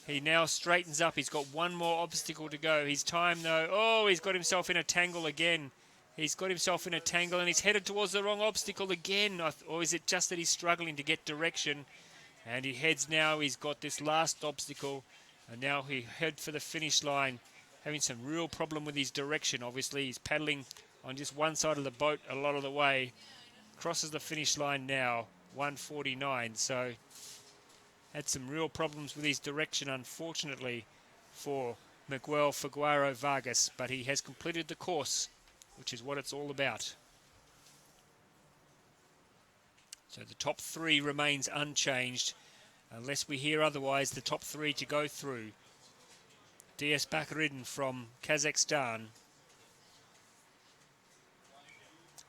He now straightens up. He's got 1 more obstacle to go. His time, though... Oh, he's got himself in a tangle again. He's got himself in a tangle and he's headed towards the wrong obstacle again. Or is it just that he's struggling to get direction? And he heads now, he's got this last obstacle. And now he head for the finish line, having some real problem with his direction. Obviously, he's paddling on just one side of the boat a lot of the way. Crosses the finish line now, 1:49. So had some real problems with his direction, unfortunately, for Miguel Figueroa Vargas. But he has completed the course, which is what it's all about. So the top three remains unchanged, unless we hear otherwise. The top three to go through: DS Bakaridin from Kazakhstan,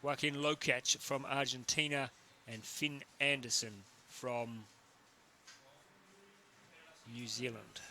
Joaquin Lokach from Argentina, and Finn Anderson from New Zealand.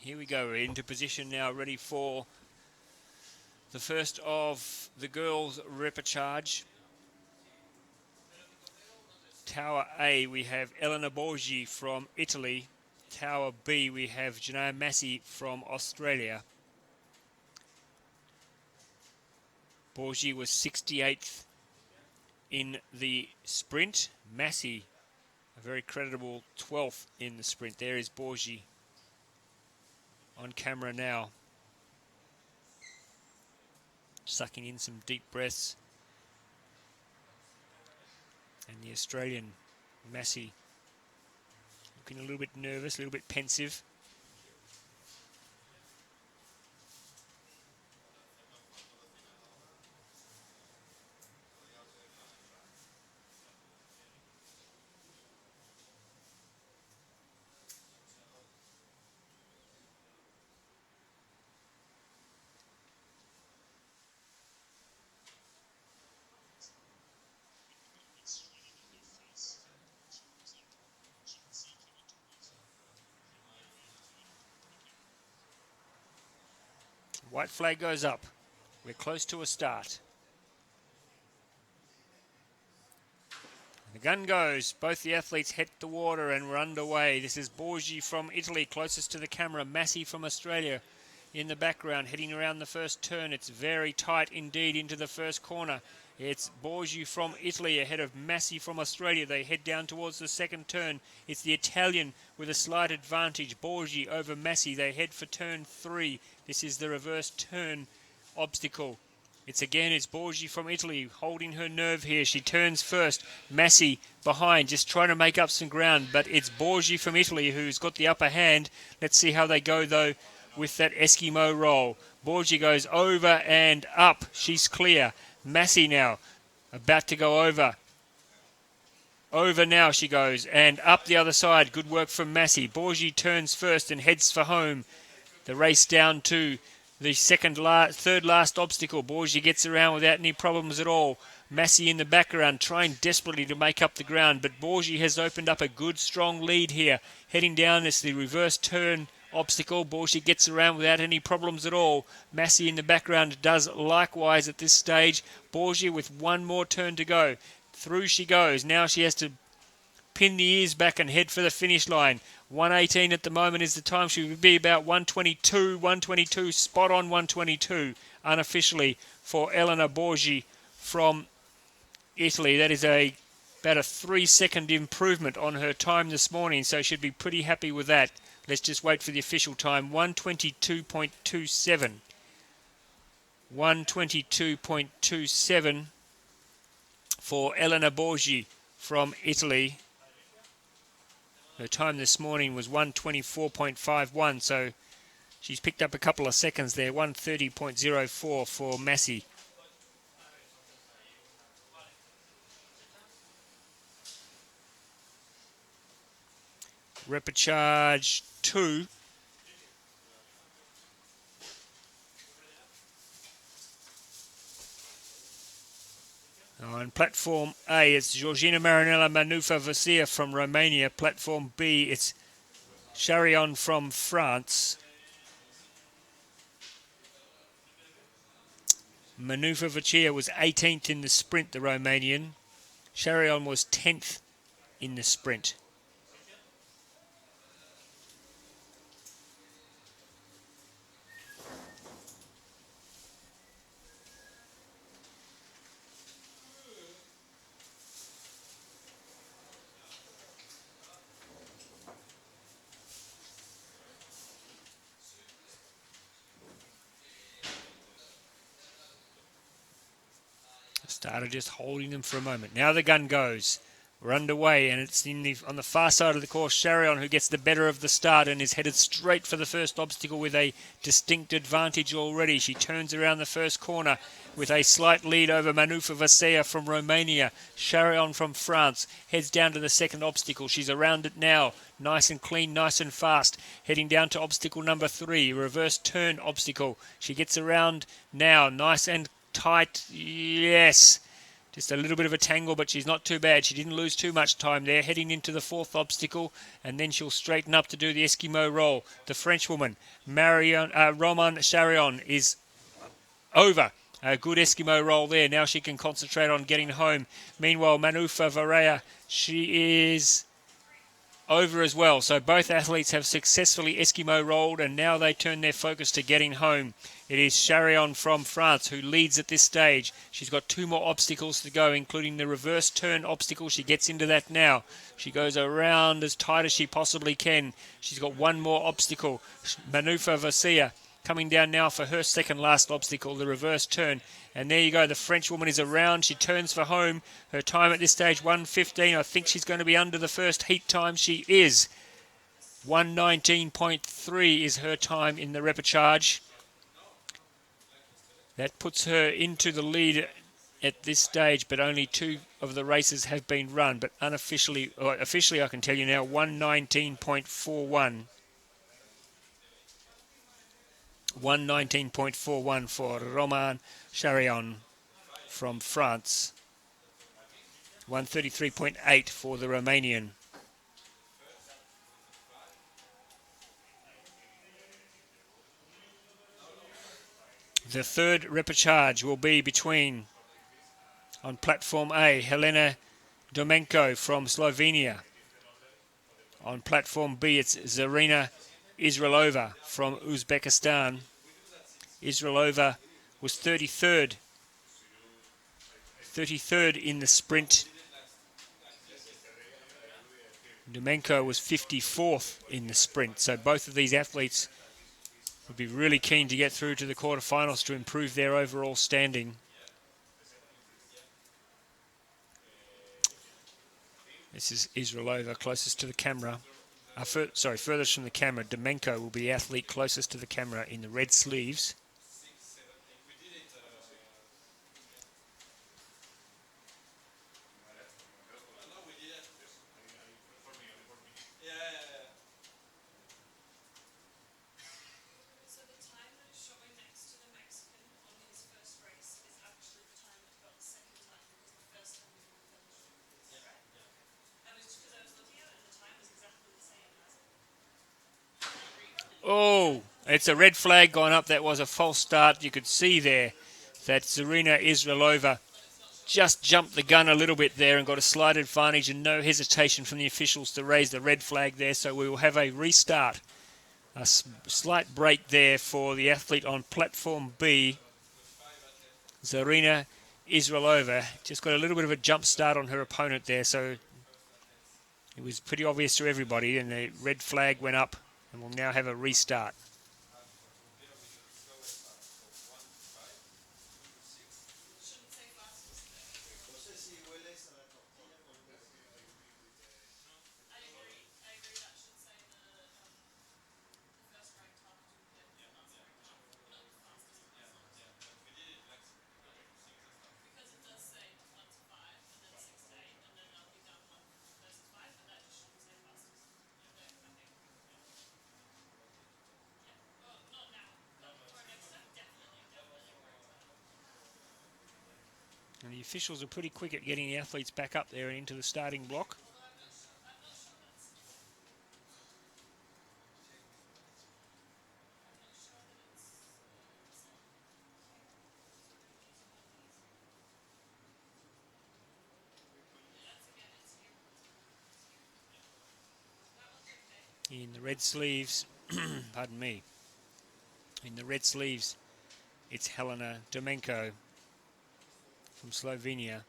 Here we go, we're into position now, ready for the first of the girls' repechage. Tower A, we have Elena Borgi from Italy. Tower B, we have Janaya Massey from Australia. Borgi was 68th in the sprint. Massey, a very creditable 12th in the sprint. There is Borgi on camera now, sucking in some deep breaths. And the Australian, Massey, looking a little bit nervous, a little bit pensive. White flag goes up. We're close to a start. The gun goes. Both the athletes hit the water and we're underway. This is Borgi from Italy, closest to the camera. Massey from Australia in the background, heading around the first turn. It's very tight indeed into the first corner. It's Borgi from Italy ahead of Massey from Australia. They head down towards the second turn. It's the Italian with a slight advantage. Borgi over Massey. They head for turn 3. This is the reverse turn obstacle. It's Borgi from Italy holding her nerve here. She turns first. Massey behind, just trying to make up some ground. But it's Borgi from Italy who's got the upper hand. Let's see how they go though with that Eskimo roll. Borgi goes over and up. She's clear. Massey now about to go over. Over now she goes and up the other side. Good work from Massey. Borgi turns first and heads for home. The race down to the third last obstacle. Borgi gets around without any problems at all. Massey in the background trying desperately to make up the ground, but Borgi has opened up a good strong lead here. Heading down this the reverse turn obstacle. Borgi gets around without any problems at all. Massey in the background does likewise at this stage. Borgi with one more turn to go. Through she goes. Now she has to pin the ears back and head for the finish line. 1:18 at the moment is the time. She would be about 1:22, spot on 1:22 unofficially for Elena Borgi from Italy. That is about a 3-second improvement on her time this morning, so she'd be pretty happy with that. Let's just wait for the official time. 1:22.27. 1:22.27 for Elena Borgi from Italy. Her time this morning was 1:24.51, so she's picked up a couple of seconds there. 1:30.04 for Massey. Repechage 2. On platform A, it's Georgina Marinella Manufa Vasia from Romania. Platform B, it's Charion from France. Manufa Vacia was 18th in the sprint, the Romanian. Charion was 10th in the sprint. Starter just holding them for a moment. Now the gun goes. We're underway, and it's on the far side of the course. Charion who gets the better of the start and is headed straight for the first obstacle with a distinct advantage already. She turns around the first corner with a slight lead over Manufa Vasia from Romania. Charion from France heads down to the second obstacle. She's around it now. Nice and clean, nice and fast. Heading down to obstacle number 3, reverse turn obstacle. She gets around now. Nice and tight. Yes. Just a little bit of a tangle, but she's not too bad. She didn't lose too much time there. Heading into the fourth obstacle, and then she'll straighten up to do the Eskimo roll. The Frenchwoman, Roman Charion, is over. A good Eskimo roll there. Now she can concentrate on getting home. Meanwhile, Manufa Varela, she is over as well. So both athletes have successfully Eskimo rolled, and now they turn their focus to getting home. It is Charion from France who leads at this stage. She's got 2 more obstacles to go, including the reverse turn obstacle. She gets into that now. She goes around as tight as she possibly can. She's got 1 more obstacle. Manufa Varela coming down now for her second last obstacle, the reverse turn. And there you go, the French woman is around. She turns for home. Her time at this stage, 1:15. I think she's going to be under the first heat time. She is. 1:19.3 is her time in the repechage. That puts her into the lead at this stage, but only 2 of the races have been run. But unofficially, or officially I can tell you now, 1:19.41. 1:19.41 for Roman Charion from France. 1:33.8 for the Romanian. The third repechage will be between, on platform A, Helena Domenko from Slovenia. On platform B, it's Zarina Israilova from Uzbekistan. Israilova was 33rd in the sprint. Domenko was 54th in the sprint. So both of these athletes would be really keen to get through to the quarterfinals to improve their overall standing. This is Israilova closest to the camera. Furthest from the camera. Domenko will be the athlete closest to the camera in the red sleeves. Oh, it's a red flag gone up. That was a false start. You could see there that Zarina Israilova just jumped the gun a little bit there and got a slight advantage, and no hesitation from the officials to raise the red flag there. So we will have a restart. A slight break there for the athlete on platform B, Zarina Israilova. Just got a little bit of a jump start on her opponent there, so it was pretty obvious to everybody, and the red flag went up, and we'll now have a restart. And the officials are pretty quick at getting the athletes back up there and into the starting block. In the red sleeves, pardon me, in the red sleeves, it's Helena Domenko from Slovenia.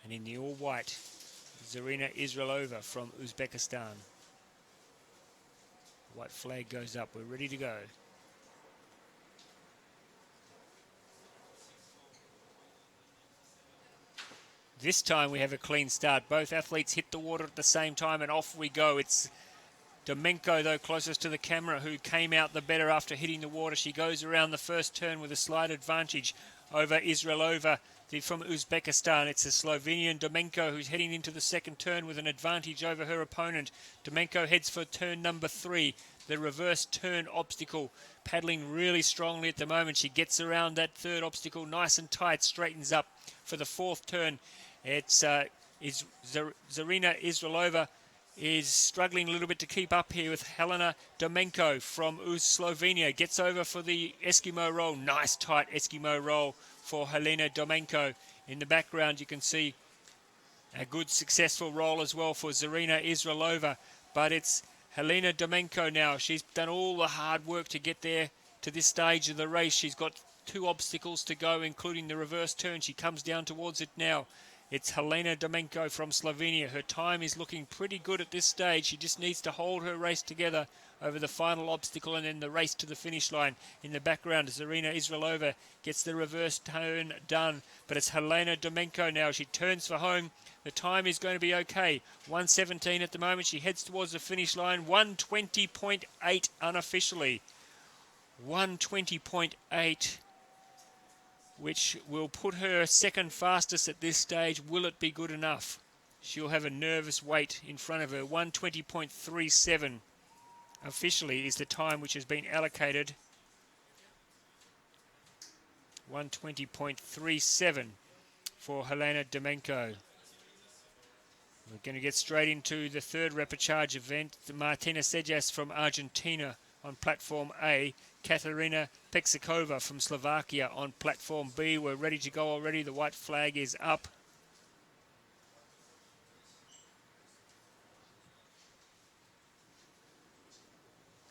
And in the all-white, Zarina Israilova from Uzbekistan. White flag goes up. We're ready to go. This time we have a clean start. Both athletes hit the water at the same time, and off we go. It's Domenko, though, closest to the camera, who came out the better after hitting the water. She goes around the first turn with a slight advantage over Israilova from Uzbekistan. It's a Slovenian Domenko who's heading into the second turn with an advantage over her opponent. Domenko heads for turn number 3. the reverse turn obstacle, paddling really strongly at the moment. She gets around that third obstacle nice and tight, straightens up for the fourth turn. It's Zarina Israilova is struggling a little bit to keep up here with Helena Domenko from Slovenia. Gets over for the Eskimo roll. Nice tight Eskimo roll for Helena Domenko. In the background you can see a good successful roll as well for Zarina Israilova. But it's Helena Domenko now. She's done all the hard work to get there to this stage of the race. She's got 2 obstacles to go, including the reverse turn. She comes down towards it now. It's Helena Domenko from Slovenia. Her time is looking pretty good at this stage. She just needs to hold her race together over the final obstacle and then the race to the finish line. In the background, Zarina Israilova gets the reverse turn done, but it's Helena Domenko now. She turns for home. The time is going to be okay. 1:17 at the moment. She heads towards the finish line. 1:20.8 unofficially. 1:20.8. which will put her second fastest at this stage. Will it be good enough? She'll have a nervous wait in front of her. 1:20.37 officially is the time which has been allocated. 1:20.37 for Helena Domenko. We're going to get straight into the third repechage event. Martina Sejas from Argentina on platform A. Katarina Peksikova from Slovakia on platform B. We're ready to go already. The white flag is up.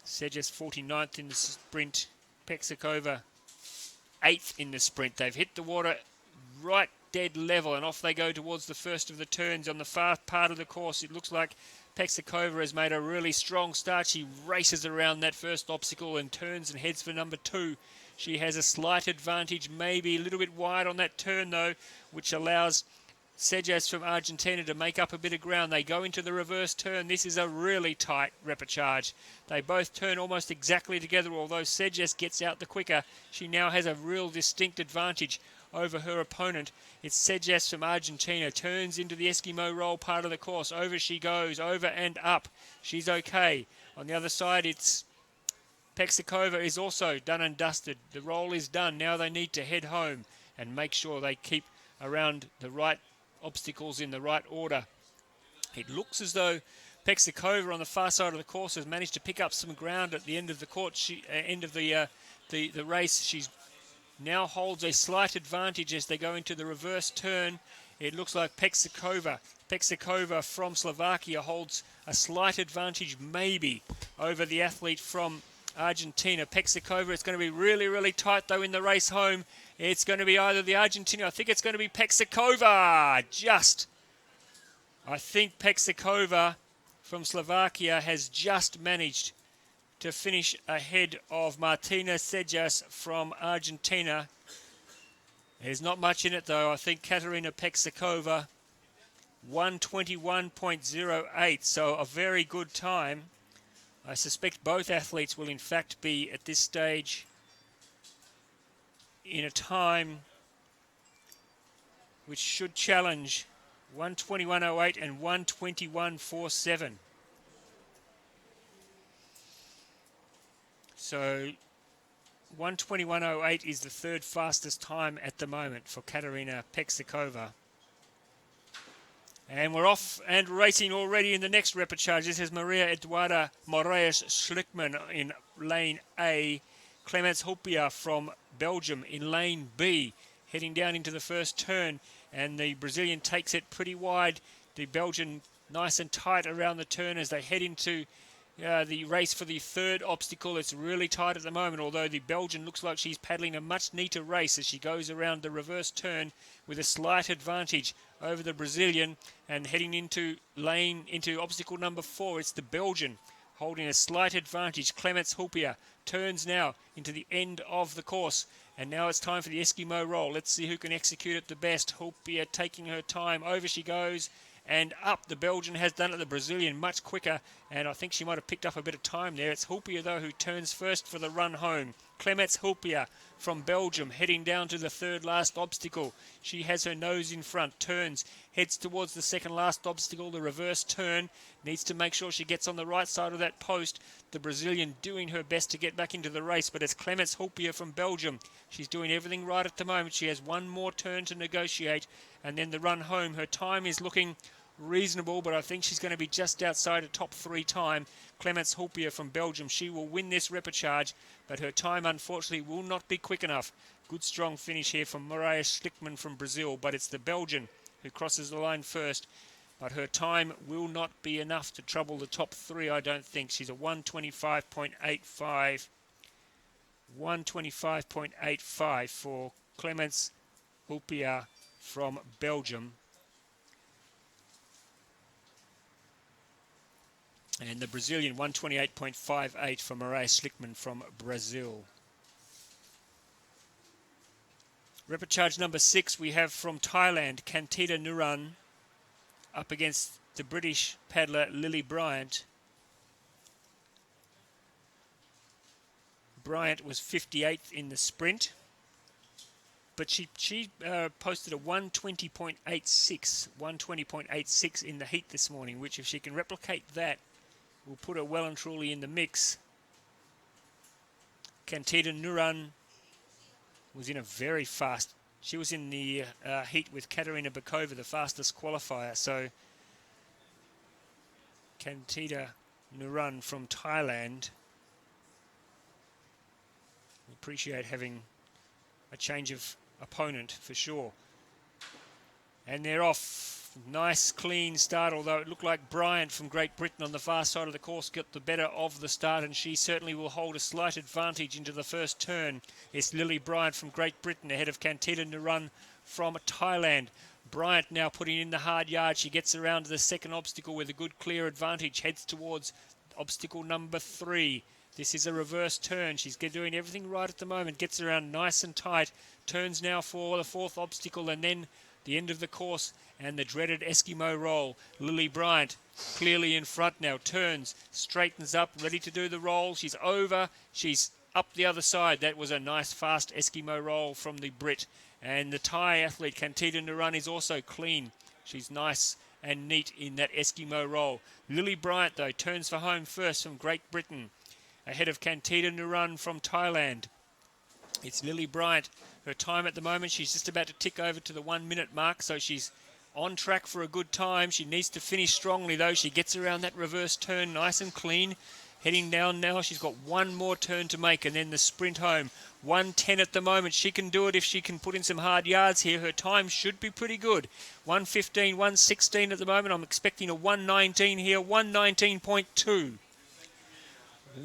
Sejas 49th in the sprint. Peksikova 8th in the sprint. They've hit the water right dead level and off they go towards the first of the turns. On the far part of the course, it looks like Peksikova has made a really strong start. She races around that first obstacle and turns and heads for number 2. She has a slight advantage, maybe a little bit wide on that turn though, which allows Sejas from Argentina to make up a bit of ground. They go into the reverse turn. This is a really tight repechage. They both turn almost exactly together, although Sejas gets out the quicker. She now has a real distinct advantage over her opponent. It's Sejas from Argentina, turns into the Eskimo roll part of the course. Over she goes, over and up. She's okay. On the other side, it's Peksikova is also done and dusted. The roll is done. Now they need to head home and make sure they keep around the right obstacles in the right order. It looks as though Peksikova on the far side of the course has managed to pick up some ground at the end of the court. End of the race. She's now holds a slight advantage as they go into the reverse turn. It looks like Peksikova from Slovakia holds a slight advantage maybe over the athlete from Argentina. Peksikova, it's going to be really, really tight though in the race home. It's going to be either the Argentina, I think it's going to be Peksikova. I think Peksikova from Slovakia has just managed to finish ahead of Martina Sejas from Argentina. There's not much in it though. I think Katarina Peksikova 1:21.08, so a very good time. I suspect both athletes will in fact be at this stage in a time which should challenge 1:21.08 and 1:21.47. So 1:21.08 is the third fastest time at the moment for Katarina Peksikova. And we're off and racing already in the next repechage. This is Maria Eduarda Moraes Schlickman in lane A. Clemens Hopia from Belgium in lane B, heading down into the first turn. And the Brazilian takes it pretty wide. The Belgian nice and tight around the turn as they head into the race for the third obstacle. It's really tight at the moment, although the Belgian looks like she's paddling a much neater race as she goes around the reverse turn with a slight advantage over the Brazilian. And heading into obstacle number 4, it's the Belgian holding a slight advantage. Clemens Hupia turns now into the end of the course, and now it's time for the Eskimo roll. Let's see who can execute it the best. Hupia taking her time. Over she goes and up. The Belgian has done it. The Brazilian much quicker, and I think she might have picked up a bit of time there. It's Hupia though who turns first for the run home. Clemets Hulpia from Belgium, heading down to the third last obstacle. She has her nose in front, turns, heads towards the second last obstacle, the reverse turn. Needs to make sure she gets on the right side of that post. The Brazilian doing her best to get back into the race, but it's Clemets Hulpia from Belgium. She's doing everything right at the moment. She has one more turn to negotiate, and then the run home. Her time is looking reasonable, but I think she's going to be just outside a top 3 time. Clemets Hulpia from Belgium. She will win this repechage, but her time unfortunately will not be quick enough. Good strong finish here from Maria Schlickman from Brazil, but it's the Belgian who crosses the line first. But her time will not be enough to trouble the top 3, I don't think. She's a 125.85. 125.85 for Clemets Hulpia from Belgium. And the Brazilian 128.58 for Maria Schlickman from Brazil. Repechage number 6 we have from Thailand, Kantita Nuran, up against the British paddler Lily Bryant. Bryant was 58th in the sprint, but she posted a 120.86 in the heat this morning, which if she can replicate that, will put her well and truly in the mix. Kantita Nuran was in a very fast... She was in the heat with Katerina Bakova, the fastest qualifier. So Kantita Nuran from Thailand. We appreciate having a change of opponent for sure. And they're off. Nice clean start, although it looked like Bryant from Great Britain on the far side of the course got the better of the start, and she certainly will hold a slight advantage into the first turn. It's Lily Bryant from Great Britain ahead of Kantita Nuran from Thailand. Bryant now putting in the hard yard. She gets around to the second obstacle with a good clear advantage, heads towards obstacle number 3. This is a reverse turn. She's doing everything right at the moment. Gets around nice and tight. Turns now for the 4th obstacle, and then the end of the course and the dreaded Eskimo roll. Lily Bryant clearly in front now. Turns, straightens up, ready to do the roll. She's over. She's up the other side. That was a nice fast Eskimo roll from the Brit. And the Thai athlete Kantita Nuran is also clean. She's nice and neat in that Eskimo roll. Lily Bryant, though, turns for home first from Great Britain, ahead of Kantita Nuran from Thailand. It's Lily Bryant. Her time at the moment, she's just about to tick over to the 1 minute mark, so she's on track for a good time. She needs to finish strongly, though. She gets around that reverse turn nice and clean. Heading down now, she's got one more turn to make, and then the sprint home. 1:10 at the moment. She can do it if she can put in some hard yards here. Her time should be pretty good. 1:15, 1:16 at the moment. I'm expecting a 1:19 here. 1:19.2.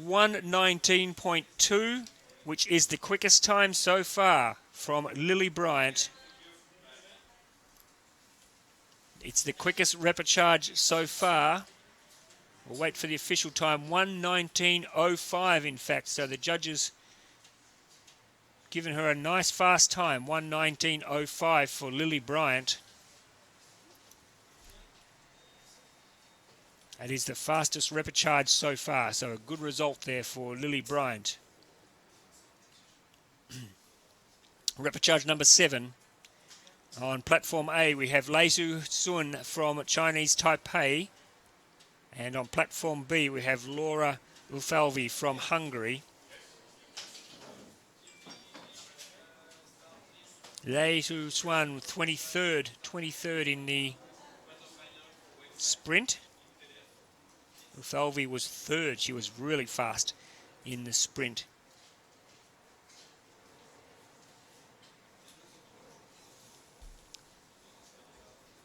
1:19.2, which is the quickest time so far from Lily Bryant. It's the quickest repechage so far. We'll wait for the official time. 1:19.05, in fact. So the judges given her a nice fast time. 1:19.05 for Lily Bryant. That is the fastest repechage so far. So a good result there for Lily Bryant. Repechage number 7. On platform A, we have Lei Sun from Chinese Taipei. And on platform B, we have Laura Ufalvi from Hungary. Lei Sun 23rd in the sprint. Ufalvi was 3rd. She was really fast in the sprint.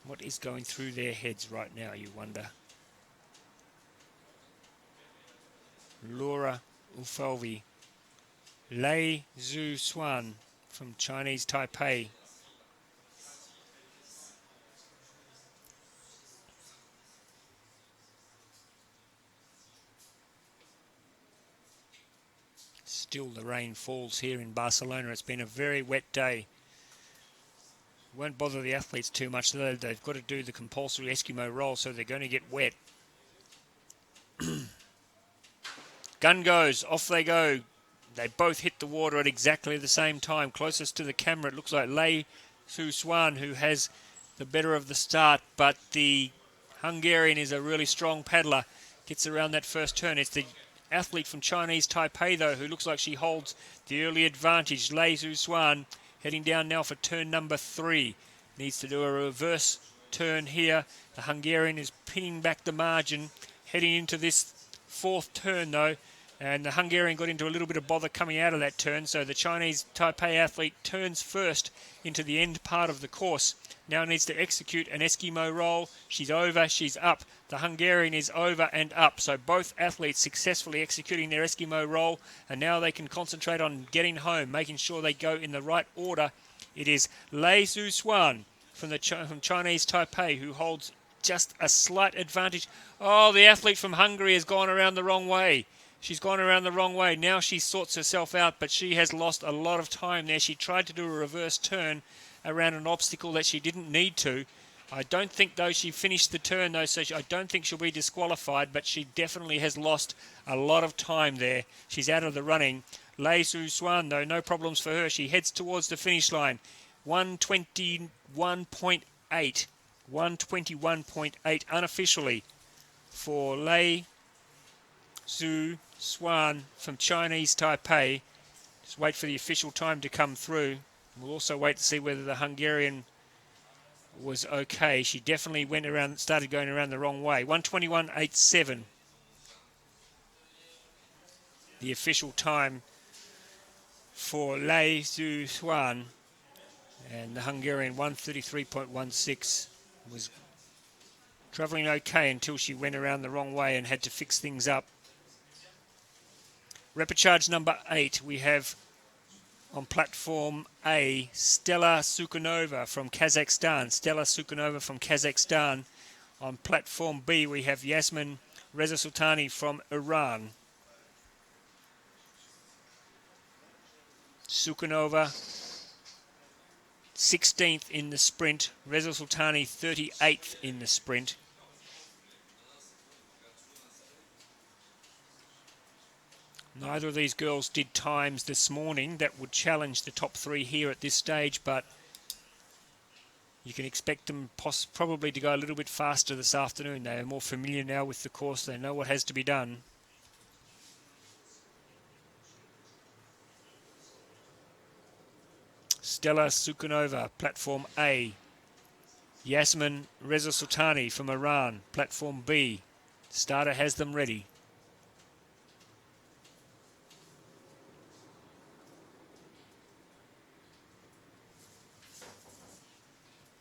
What is going through their heads right now, you wonder? Laura Ufalvi. Lei Sun from Chinese Taipei. Still the rain falls here in Barcelona. It's been a very wet day. Won't bother the athletes too much, though. They've got to do the compulsory Eskimo roll, so they're going to get wet. Gun goes. Off they go. They both hit the water at exactly the same time. Closest to the camera, it looks like Lei Su-Swan, who has the better of the start, but the Hungarian is a really strong paddler. Gets around that first turn. It's the athlete from Chinese Taipei, though, who looks like she holds the early advantage. Lei Su-Swan heading down now for turn number 3. Needs to do a reverse turn here. The Hungarian is pinning back the margin, heading into this 4th turn, though. And the Hungarian got into a little bit of bother coming out of that turn, so the Chinese Taipei athlete turns first into the end part of the course. Now needs to execute an Eskimo roll. She's over, she's up. The Hungarian is over and up. So both athletes successfully executing their Eskimo roll, and now they can concentrate on getting home, making sure they go in the right order. It is Lei Su-Swan from Chinese Taipei who holds just a slight advantage. Oh, the athlete from Hungary has gone around the wrong way. She's gone around the wrong way. Now she sorts herself out, but she has lost a lot of time there. She tried to do a reverse turn around an obstacle that she didn't need to. I don't think, though, she finished the turn, though, so I don't think she'll be disqualified, but she definitely has lost a lot of time there. She's out of the running. Lei Su-Swan, though, no problems for her. She heads towards the finish line. 121.8. 121.8 unofficially for Lei Su-Swan from Chinese Taipei. Just wait for the official time to come through. We'll also wait to see whether the Hungarian was okay. She definitely started going around the wrong way. 121.87. The official time for Lei Su-Swan. And the Hungarian 133.16 was travelling okay until she went around the wrong way and had to fix things up. Repechage number 8, we have on platform A, Stella Sukhanova from Kazakhstan. Stella Sukhanova from Kazakhstan. On platform B, we have Yasmin Reza Sultani from Iran. Sukhanova 16th in the sprint. Reza Sultani 38th in the sprint. Neither of these girls did times this morning that would challenge the top 3 here at this stage, but you can expect them probably to go a little bit faster this afternoon. They are more familiar now with the course. They know what has to be done. Stella Sukhanova, platform A. Yasmin Reza Sultani from Iran, platform B. Starter has them ready.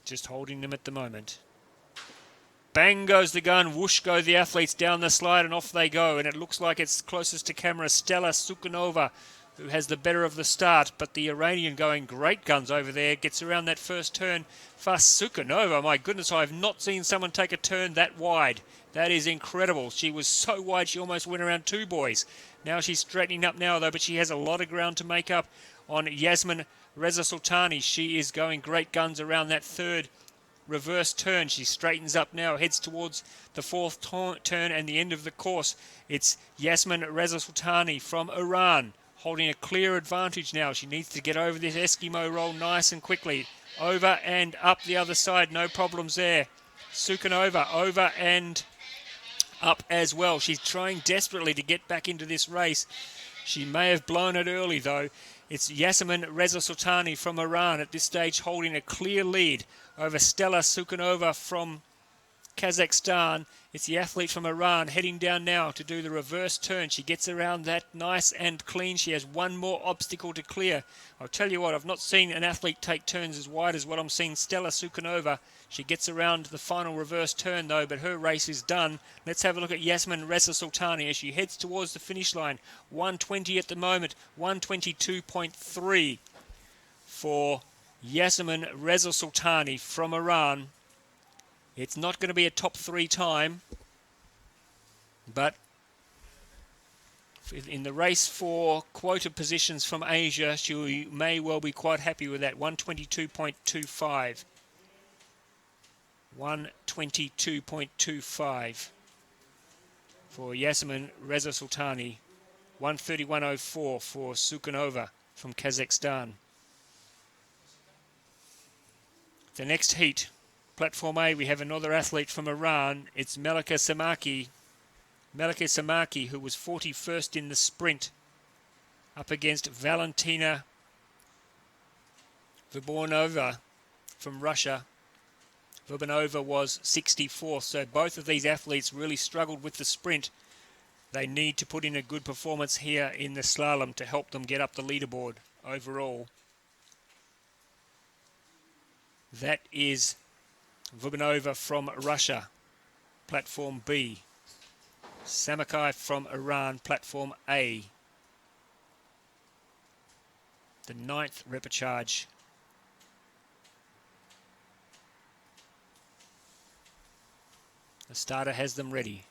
Just holding them at the moment. Bang goes the gun, whoosh go the athletes down the slide, and off they go. And it looks like it's closest to camera Stella Sukhanova, who has the better of the start, but the Iranian going great guns over there, gets around that first turn. Fast Sukhanova, my goodness, I have not seen someone take a turn that wide. That is incredible. She was so wide she almost went around 2 boys. Now she's straightening up now, though, but she has a lot of ground to make up on Yasmin Reza Sultani. She is going great guns around that third reverse turn. She straightens up now, heads towards the 4th turn and the end of the course. It's Yasmin Reza Sultani from Iran, holding a clear advantage now. She needs to get over this Eskimo roll nice and quickly. Over and up the other side, no problems there. Sukhanova over and up as well. She's trying desperately to get back into this race. She may have blown it early, though. It's Yasmin Reza Sultani from Iran at this stage holding a clear lead over Stella Sukhanova from Kazakhstan. It's the athlete from Iran heading down now to do the reverse turn. She gets around that nice and clean. She has one more obstacle to clear. I'll tell you what, I've not seen an athlete take turns as wide as what I'm seeing Stella Sukhanova. She gets around the final reverse turn though, but her race is done. Let's have a look at Yasmin Reza Sultani as she heads towards the finish line. 120 at the moment, 122.3 for Yasmin Reza Sultani from Iran. It's not going to be a top 3 time, but in the race for quota positions from Asia, she may well be quite happy with that. 122.25. 122.25 for Yasmin Reza Sultani 1:31.04 for Sukhanova from Kazakhstan. The next heat, Platform A, we have another athlete from Iran. It's Melika Samaki. Melika Samaki, who was 41st in the sprint, up against Valentina Vubanova from Russia. Vubanova was 64th, so both of these athletes really struggled with the sprint. They need to put in a good performance here in the slalom to help them get up the leaderboard overall. That is Vubanova from Russia, Platform B. Samaki from Iran, Platform A. The 9th repechage. The starter has them ready.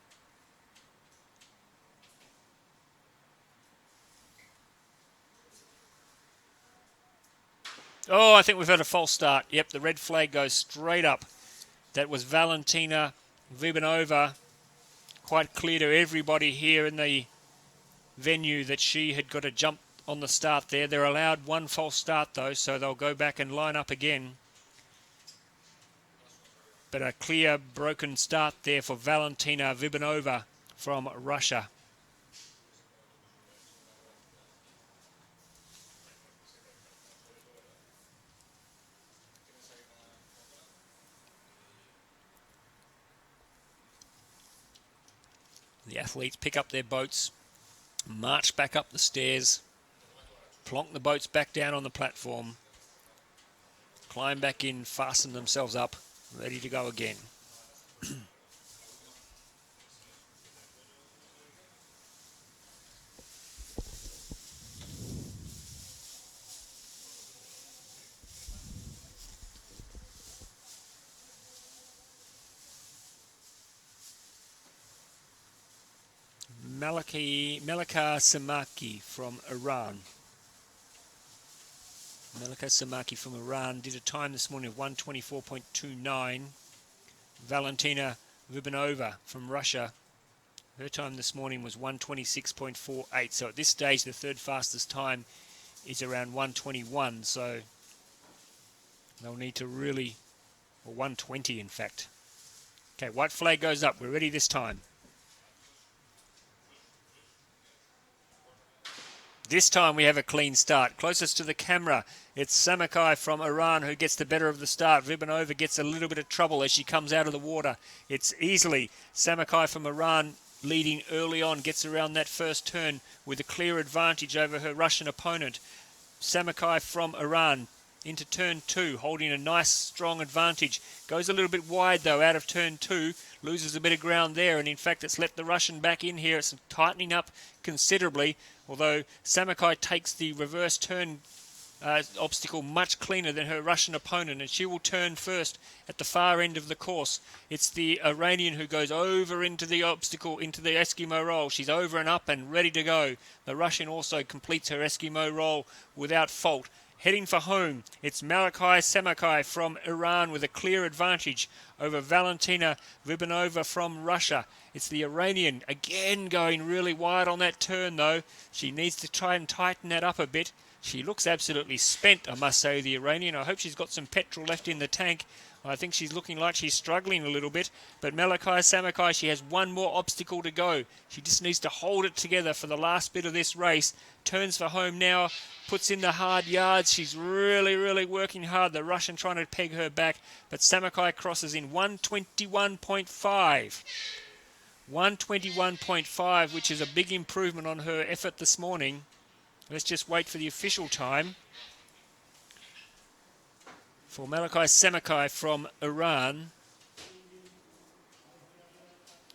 Oh, I think we've had a false start. Yep, the red flag goes straight up. That was Valentina Vubanova. Quite clear to everybody here in the venue that she had got a jump on the start there. They're allowed one false start though, so they'll go back and line up again. But a clear broken start there for Valentina Vubanova from Russia. The athletes pick up their boats, march back up the stairs, plonk the boats back down on the platform, climb back in, fasten themselves up, ready to go again. Melika Samaki from Iran. Melika Samaki from Iran did a time this morning of 1:24.29. Valentina Vubanova from Russia, her time this morning was 1:26.48. So at this stage, the third fastest time is around 1:21. So they'll need to really, or 1:20 in fact. Okay, white flag goes up. We're ready this time. This time we have a clean start. Closest to the camera, it's Samaki from Iran who gets the better of the start. Vubanova gets a little bit of trouble as she comes out of the water. It's easily Samaki from Iran leading early on, gets around that first turn with a clear advantage over her Russian opponent. Samaki from Iran into turn 2, holding a nice strong advantage. Goes a little bit wide though out of turn 2, loses a bit of ground there, and in fact it's let the Russian back in here. It's tightening up considerably, although Samaki takes the reverse turn obstacle much cleaner than her Russian opponent, and she will turn first at the far end of the course. It's the Iranian who goes over into the obstacle, into the Eskimo roll. She's over and up and ready to go. The Russian also completes her Eskimo roll without fault. Heading for home, it's Melika Samaki from Iran with a clear advantage over Valentina Vubanova from Russia. It's the Iranian again going really wide on that turn though. She needs to try and tighten that up a bit. She looks absolutely spent, I must say, the Iranian. I hope she's got some petrol left in the tank. I think she's looking like she's struggling a little bit. But Melika Samaki, she has one more obstacle to go. She just needs to hold it together for the last bit of this race. Turns for home now, puts in the hard yards. She's really, really working hard. The Russian trying to peg her back. But Samaki crosses in 1:21.5. 1:21.5, which is a big improvement on her effort this morning. Let's just wait for the official time. For Melika Samaki from Iran.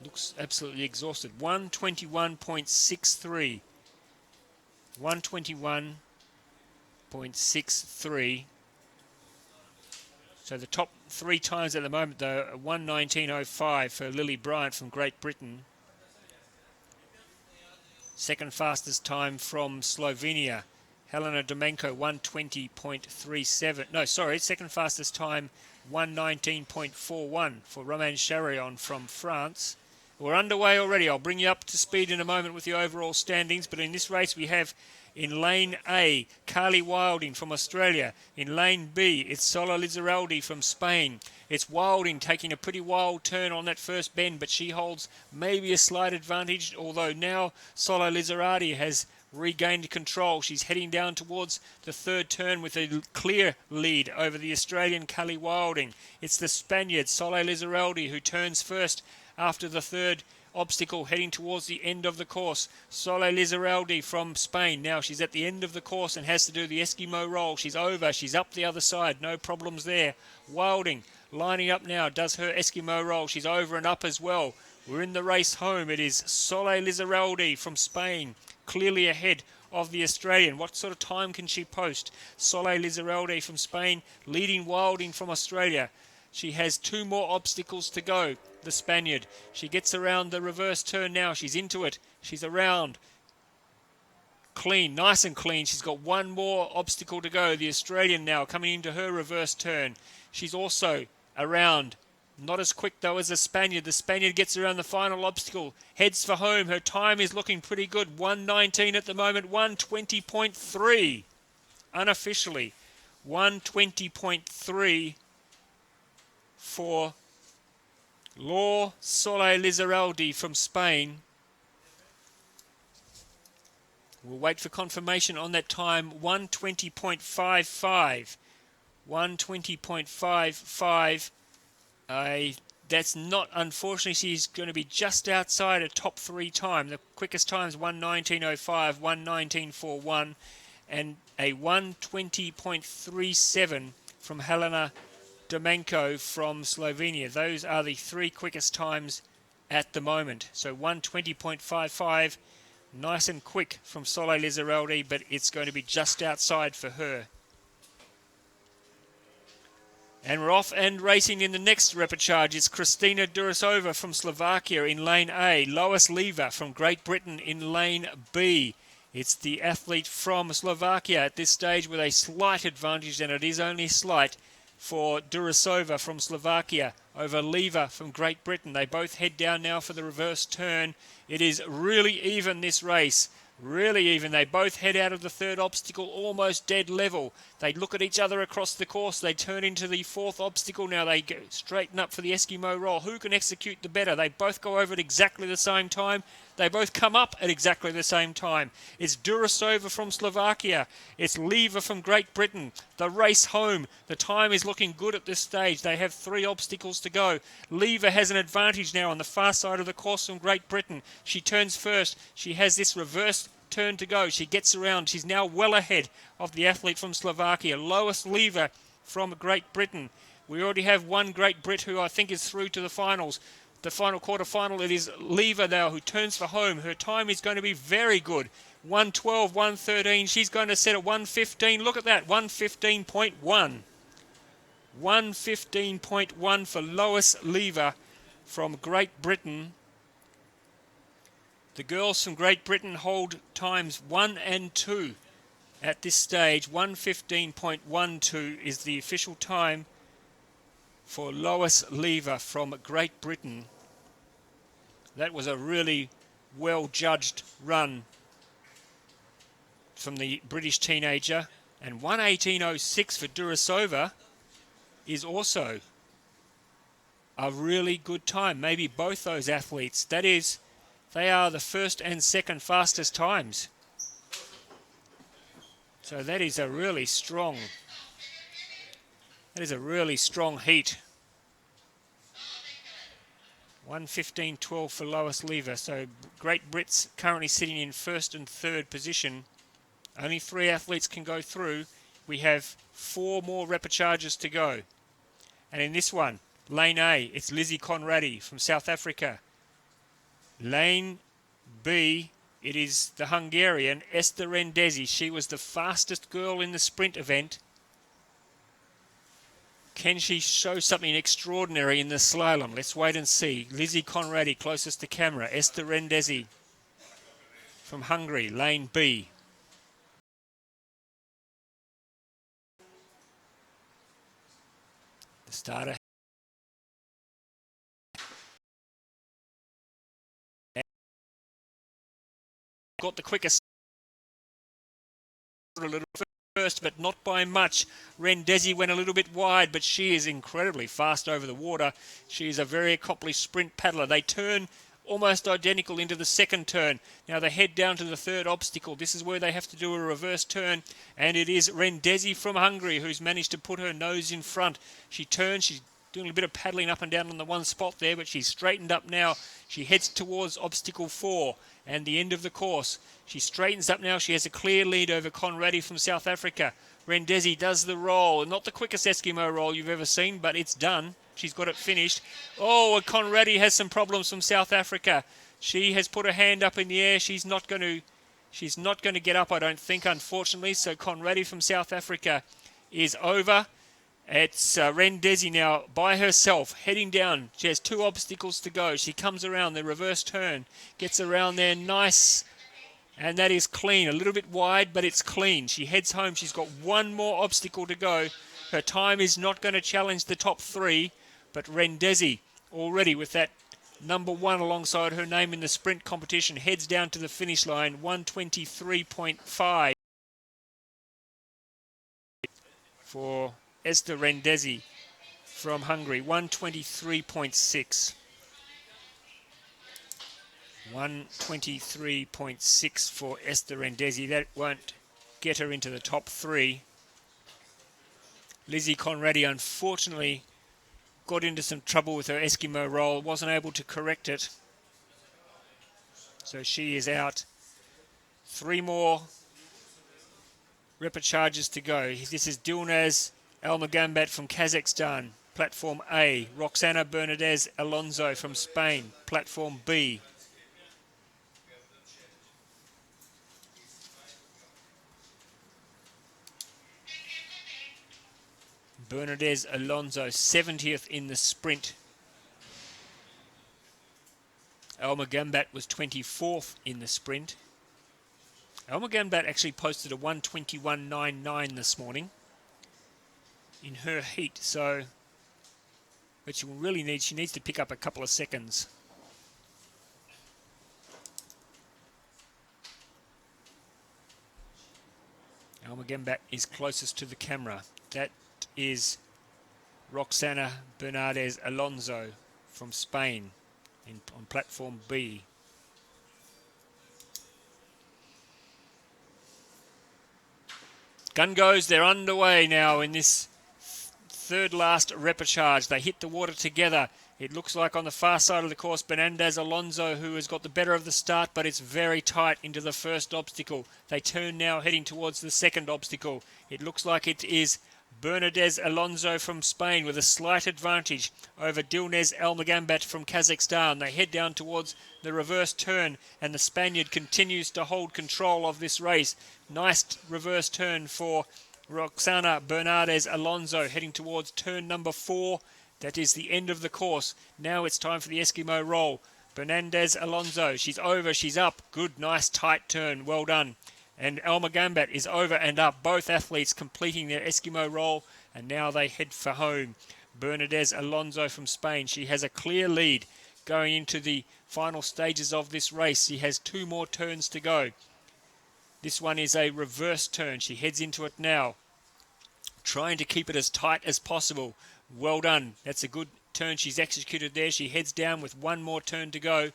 Looks absolutely exhausted. 1:21.63. 1:21.63. So the top three times at the moment, though, 1:19.05 for Lily Bryant from Great Britain. Second fastest time from Slovenia, Helena Domenko, 1:20.37. No, sorry, second fastest time, 1:19.41 for Romain Charion from France. We're underway already. I'll bring you up to speed in a moment with the overall standings, but in this race we have in lane A, Carly Wilding from Australia. In lane B, it's Sola Lizarralde from Spain. It's Wilding taking a pretty wild turn on that first bend, but she holds maybe a slight advantage, although now Sola Lizarralde has regained control. She's heading down towards the third turn with a clear lead over the Australian Carly Wilding. It's the Spaniard Sola Lizarralde who turns first after the third obstacle, heading towards the end of the course. Sola Lizarralde from Spain. Now she's at the end of the course and has to do the Eskimo roll. She's over. She's up the other side. No problems there. Wilding lining up now, does her Eskimo roll. She's over and up as well. We're in the race home. It is Sola Lizarralde from Spain, clearly ahead of the Australian. What sort of time can she post? Sola Lizarralde from Spain, leading Wilding from Australia. She has 2 more obstacles to go, the Spaniard. She gets around the reverse turn now. She's into it. She's around. Clean, nice and clean. She's got 1 more obstacle to go. The Australian now coming into her reverse turn. She's also around. Not as quick, though, as the Spaniard. The Spaniard gets around the final obstacle. Heads for home. Her time is looking pretty good. 1:19 at the moment. 1:20.3. Unofficially. 1:20.3 for Sola Lizarralde from Spain. We'll wait for confirmation on that time. 1:20.55. 1:20.55. That's not, unfortunately, she's going to be just outside a top 3 time. The quickest time is 1:19.05, 1:19.41, and a 1:20.37 from Helena Domenko from Slovenia. Those are the 3 quickest times at the moment. So 1:20.55, nice and quick from Sola Lizarralde, but it's going to be just outside for her. And we're off and racing in the next repechage. It's Kristina Durasova from Slovakia in lane A. Lois Lever from Great Britain in lane B. It's the athlete from Slovakia at this stage with a slight advantage, and it is only slight, for Durasova from Slovakia over Lever from Great Britain. They both head down now for the reverse turn. It is really even, this race. Really even. They both head out of the third obstacle almost dead level. They look at each other across the course. They turn into the fourth obstacle. Now they go straighten up for the Eskimo roll. Who can execute the better? They both go over at exactly the same time. They both come up at exactly the same time. It's Durasova from Slovakia. It's Lever from Great Britain. The race home. The time is looking good at this stage. They have 3 obstacles to go. Lever has an advantage now on the far side of the course from Great Britain. She turns first. She has this reverse turn to go. She gets around. She's now well ahead of the athlete from Slovakia. Lois Lever from Great Britain. We already have one Great Brit who I think is through to the finals. The final quarterfinal, it is Lever now who turns for home. Her time is going to be very good. 1:12, 1:13. She's going to set at 1:15. Look at that, 1:15.1. 1:15.1 for Lois Lever from Great Britain. The girls from Great Britain hold times 1 and 2 at this stage. 1:15.12 is the official time for Lois Lever from Great Britain. That was a really well-judged run from the British teenager. And 1:18.06 for Durasova is also a really good time. Maybe both those athletes. That is, they are the first and second fastest times. So that is a really strong heat. 1:15.12 for Lois Lever. So Great Brits currently sitting in first and third position. Only 3 athletes can go through. We have 4 more repechages to go. And in this one, lane A, it's Lizzie Conradi from South Africa. Lane B, it is the Hungarian Esther Rendezi. She was the fastest girl in the sprint event. Can she show something extraordinary in the slalom? Let's wait and see. Lizzie Conradi closest to camera. Esther Rendezi from Hungary, lane B. The starter got the quickest a little first, but not by much. Rendesi went a little bit wide, but she is incredibly fast over the water. She is a very accomplished sprint paddler. They turn almost identical into the second turn. Now they head down to the third obstacle. This is where they have to do a reverse turn, and it is Rendesi from Hungary who's managed to put her nose in front. She turns, she's doing a bit of paddling up and down on the one spot there, but she's straightened up now. She heads towards obstacle 4 and the end of the course. She straightens up now. She has a clear lead over Conradi from South Africa. Rendesi does the roll. Not the quickest Eskimo roll you've ever seen, but it's done. She's got it finished. Oh, and Conradi has some problems from South Africa. She has put her hand up in the air. She's not going to get up, I don't think, unfortunately. So Conradi from South Africa is over. It's Rendesi now by herself, heading down. She has 2 obstacles to go. She comes around the reverse turn, gets around there, nice, and that is clean. A little bit wide, but it's clean. She heads home. She's got 1 more obstacle to go. Her time is not going to challenge the top 3, but Rendesi, already with that number 1 alongside her name in the sprint competition, heads down to the finish line, 1:23.5 for Esther Rendesi from Hungary, 1:23.6. 1:23.6 for Esther Rendesi. That won't get her into the top 3. Lizzie Conradi unfortunately got into some trouble with her Eskimo roll, wasn't able to correct it. So she is out. 3 more repechages to go. This is Dilnaz Almagambat from Kazakhstan, platform A. Roxana Bernadez Alonso from Spain, platform B. Bernadez Alonso, 70th in the sprint. Almagambat was 24th in the sprint. Almagambat actually posted a 1:21.99 this morning in her heat, so but she needs to pick up a couple of seconds. Almagambat is closest to the camera. That is Roxana Bernadez Alonso from Spain on platform B. Gun goes, they're underway now in this third last repechage. They hit the water together. It looks like on the far side of the course, Bernadez Alonso, who has got the better of the start, but it's very tight into the first obstacle. They turn now heading towards the second obstacle. It looks like it is Bernadez Alonso from Spain with a slight advantage over Dilnaz Almagambat from Kazakhstan. They head down towards the reverse turn, and the Spaniard continues to hold control of this race. Nice reverse turn for Roxana Bernadez Alonso, heading towards turn number 4. That is the end of the course. Now it's time for the Eskimo roll. Bernadez Alonso, she's over, she's up. Good, nice, tight turn. Well done. And Almagambat is over and up. Both athletes completing their Eskimo roll, and now they head for home. Bernadez Alonso from Spain, she has a clear lead going into the final stages of this race. She has 2 more turns to go. This one is a reverse turn. She heads into it now, trying to keep it as tight as possible. Well done. That's a good turn she's executed there. She heads down with 1 more turn to go.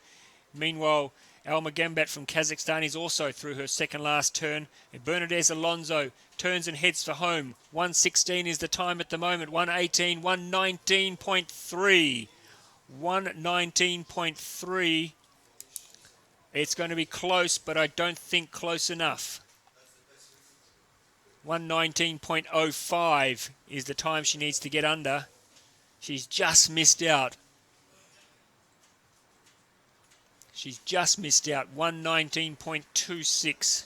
Meanwhile, Almagambat from Kazakhstan is also through her second last turn. And Bernadez Alonso turns and heads for home. 1:16 is the time at the moment. 1:18, 1:19.3. 1:19.3. It's going to be close, but I don't think close enough. 1:19.05 is the time she needs to get under. She's just missed out. She's just missed out. 1:19.26.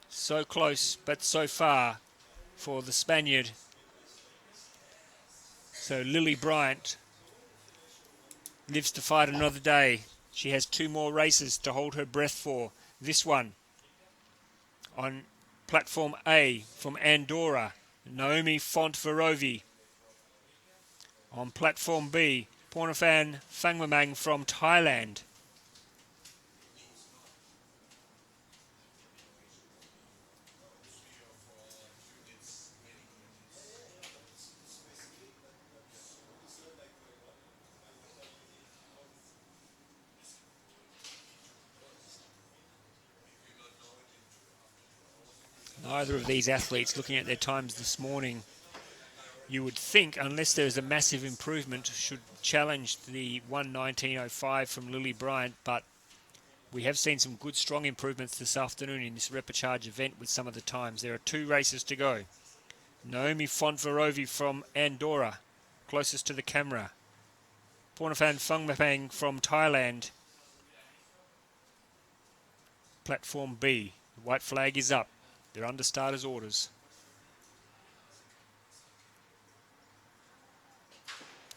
So close, but so far for the Spaniard. So Lily Bryant lives to fight another day. She has 2 more races to hold her breath for. This one on platform A from Andorra, Naomi Fontverovi. On platform B, Pornophan Phangmamang from Thailand. Neither of these athletes, looking at their times this morning, you would think, unless there's a massive improvement, should challenge the 1:19.05 from Lily Bryant, but we have seen some good, strong improvements this afternoon in this repechage event with some of the times. There are 2 races to go. Naomi Fontverovi from Andorra, closest to the camera. Pornafan Phongmapang from Thailand, platform B. The white flag is up. They're under starters' orders.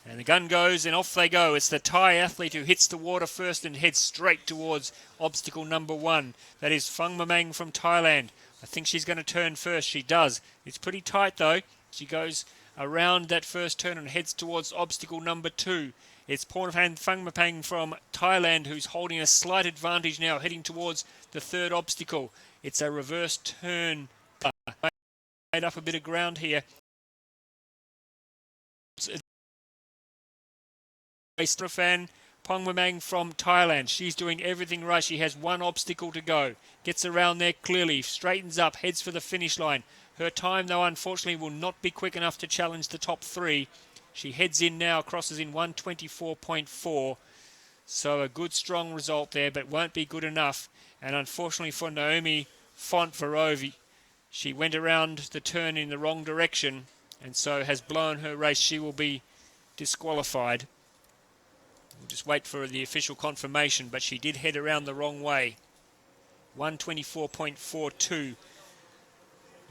And the gun goes and off they go. It's the Thai athlete who hits the water first and heads straight towards obstacle number 1. That is Phongmapang from Thailand. I think she's going to turn first. She does. It's pretty tight though. She goes around that first turn and heads towards obstacle number 2. It's Pornafan Phongmapang from Thailand who's holding a slight advantage now, heading towards the 3rd obstacle. It's a reverse turn. Made up a bit of ground here. Pornafan Phongmapang from Thailand. She's doing everything right. She has 1 obstacle to go. Gets around there clearly. Straightens up. Heads for the finish line. Her time, though, unfortunately, will not be quick enough to challenge the top 3. She heads in now, crosses in 1:24.4. So a good, strong result there, but won't be good enough. And unfortunately for Naomi Fontverovi, she went around the turn in the wrong direction and so has blown her race. She will be disqualified. We'll just wait for the official confirmation, but she did head around the wrong way. 1:24.42.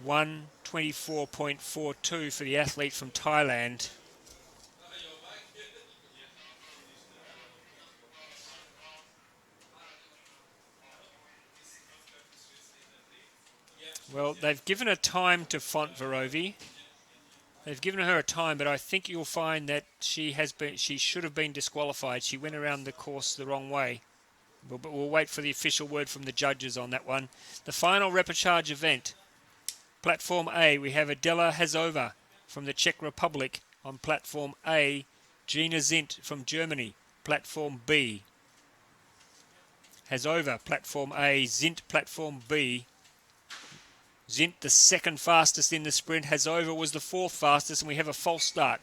1:24.42 for the athlete from Thailand. Well, they've given a time to Fontverovi. They've given her a time, but I think you'll find that she should have been disqualified. She went around the course the wrong way. But we'll wait for the official word from the judges on that one. The final repechage event. Platform A, we have Adela Hazova from the Czech Republic. On platform A, Gina Zint from Germany. Platform B. Hazova, platform A. Zint, platform B. Zint, the 2nd fastest in the sprint. Hazova was the 4th fastest, and we have a false start.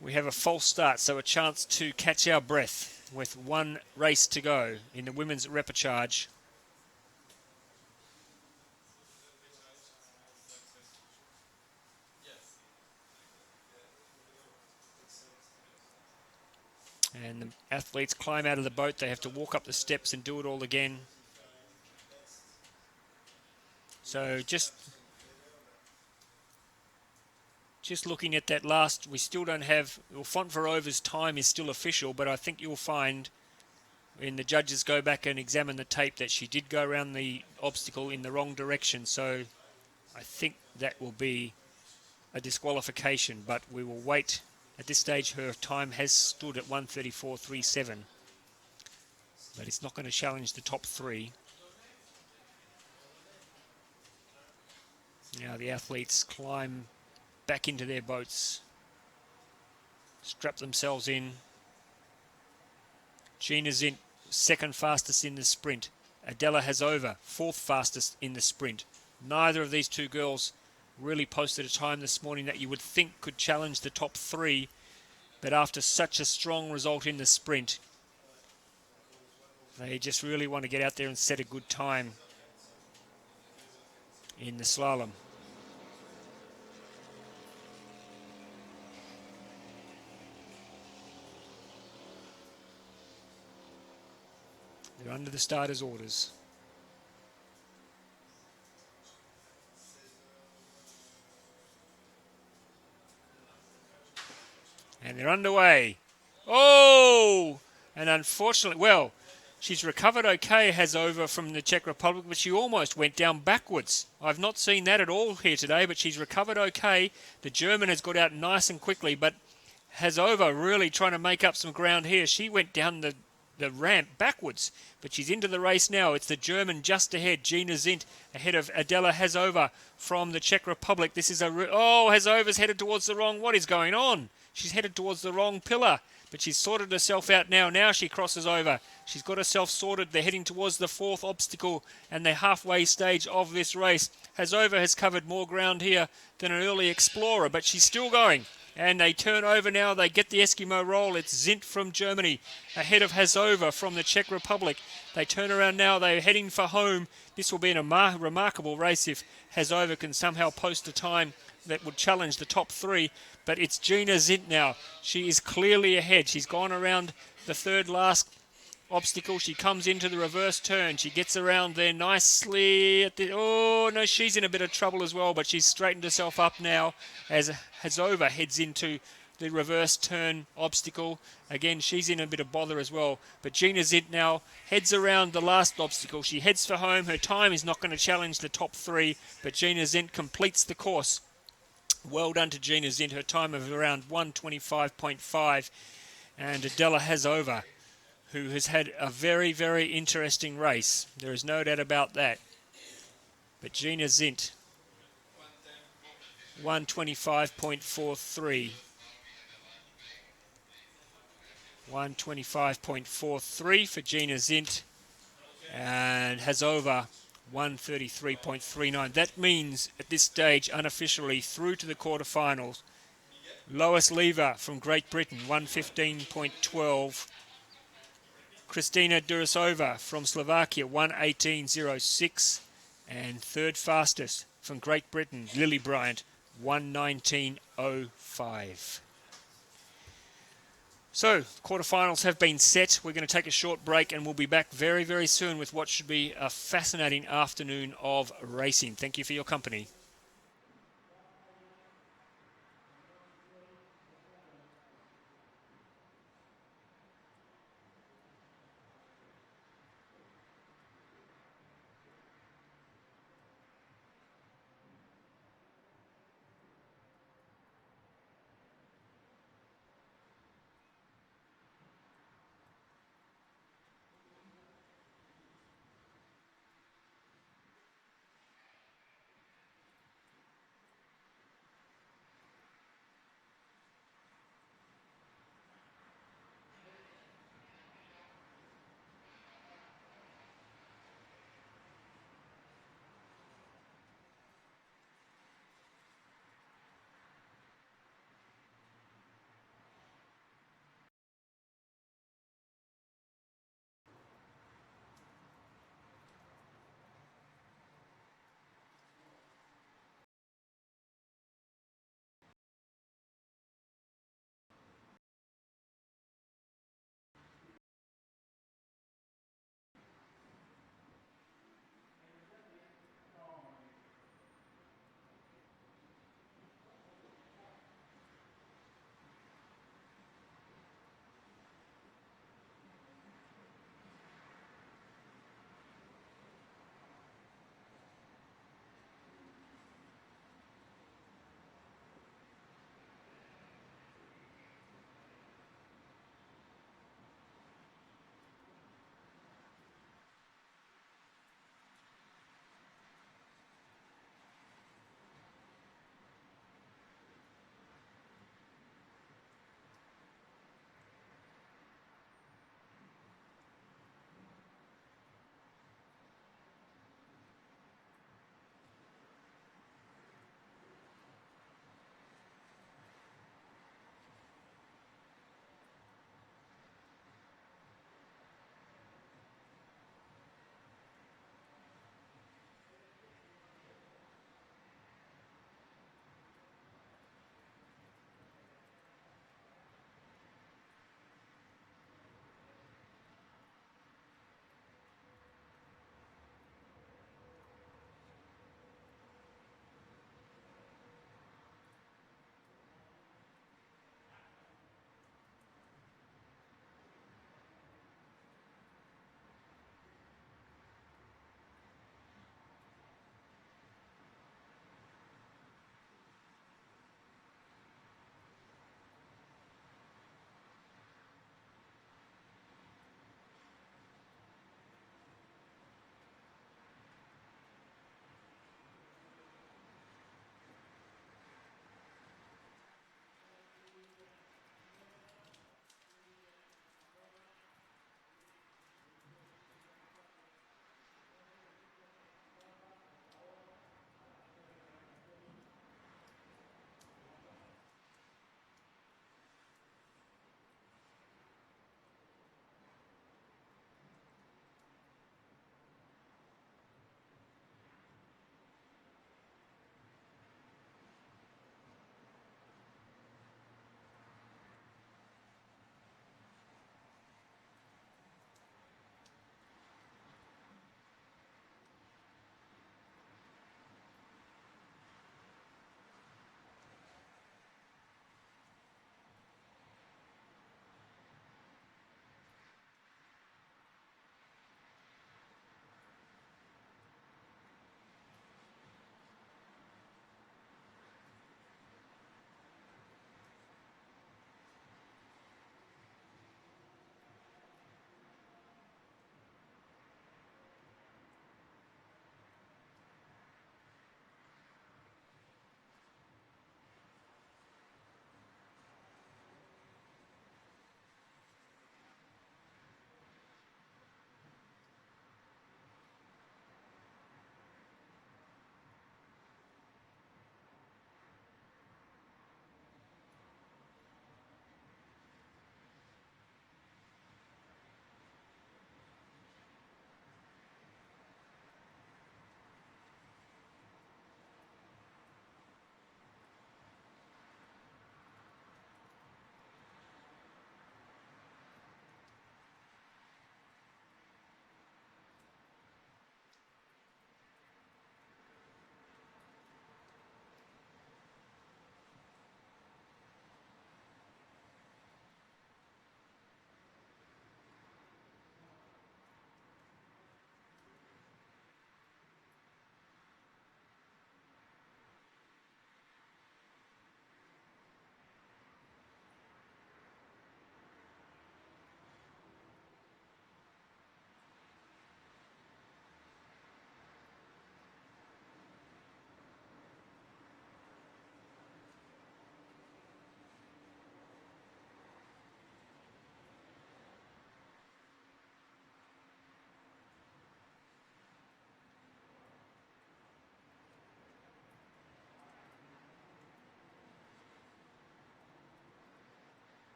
We have a false start, so a chance to catch our breath with 1 race to go in the women's repechage. And the athletes climb out of the boat. They have to walk up the steps and do it all again. So just looking at that last, we still don't have, well, Fontverova's time is still official, but I think you'll find when the judges go back and examine the tape that she did go around the obstacle in the wrong direction. So I think that will be a disqualification, but we will wait. At this stage, her time has stood at 1:34.37, but it's not going to challenge the top 3. Now the athletes climb back into their boats, strap themselves in. Gina Zint, 2nd fastest in the sprint. Adela Hazova, 4th fastest in the sprint. Neither of these 2 girls really posted a time this morning that you would think could challenge the top 3, but after such a strong result in the sprint, they just really want to get out there and set a good time in the slalom. They're under the starters' orders. And they're underway. Oh! And unfortunately, well, she's recovered okay, Hazova from the Czech Republic, but she almost went down backwards. I've not seen that at all here today, but she's recovered okay. The German has got out nice and quickly, but Hazova really trying to make up some ground here. She went down the ramp backwards, but she's into the race now. It's the German just ahead, Gina Zint, ahead of Adela Hazova from the Czech Republic. This is Hazova's headed towards the wrong, what is going on? She's headed towards the wrong pillar. but she's sorted herself out now. Now she crosses over. She's got herself sorted. They're heading towards the fourth obstacle and the halfway stage of this race. Hazova has covered more ground here than an early explorer, but she's still going. And they turn over now. They get the Eskimo roll. It's Zint from Germany ahead of Hazova from the Czech Republic. They turn around now. They're heading for home. This will be a remarkable race if Hazova can somehow post a time that would challenge the top three. But it's Gina Zint now. She is clearly ahead. She's gone around the third last obstacle. She comes into the reverse turn. She gets around there nicely. Oh, no, she's in a bit of trouble as well, but she's straightened herself up now as Hazova heads into the reverse turn obstacle. Again, she's in a bit of bother as well. But Gina Zint now heads around the last obstacle. She heads for home. Her time is not going to challenge the top three, but Gina Zint completes the course. Well done to Gina Zint. Her time of around 1:25.5. And Adela Hazova, who has had a very, very interesting race. There is no doubt about that. But Gina Zint, 1:25.43. 1:25.43 for Gina Zint. And Hazova, 1:33.39. That means at this stage, unofficially, through to the quarterfinals, Lois Lever from Great Britain, 1:15.12. Kristina Durasova from Slovakia, 1:18.06. And third fastest from Great Britain, Lily Bryant, 1:19.05. So, quarterfinals have been set. We're going to take a short break and we'll be back very, very soon with what should be a fascinating afternoon of racing. Thank you for your company.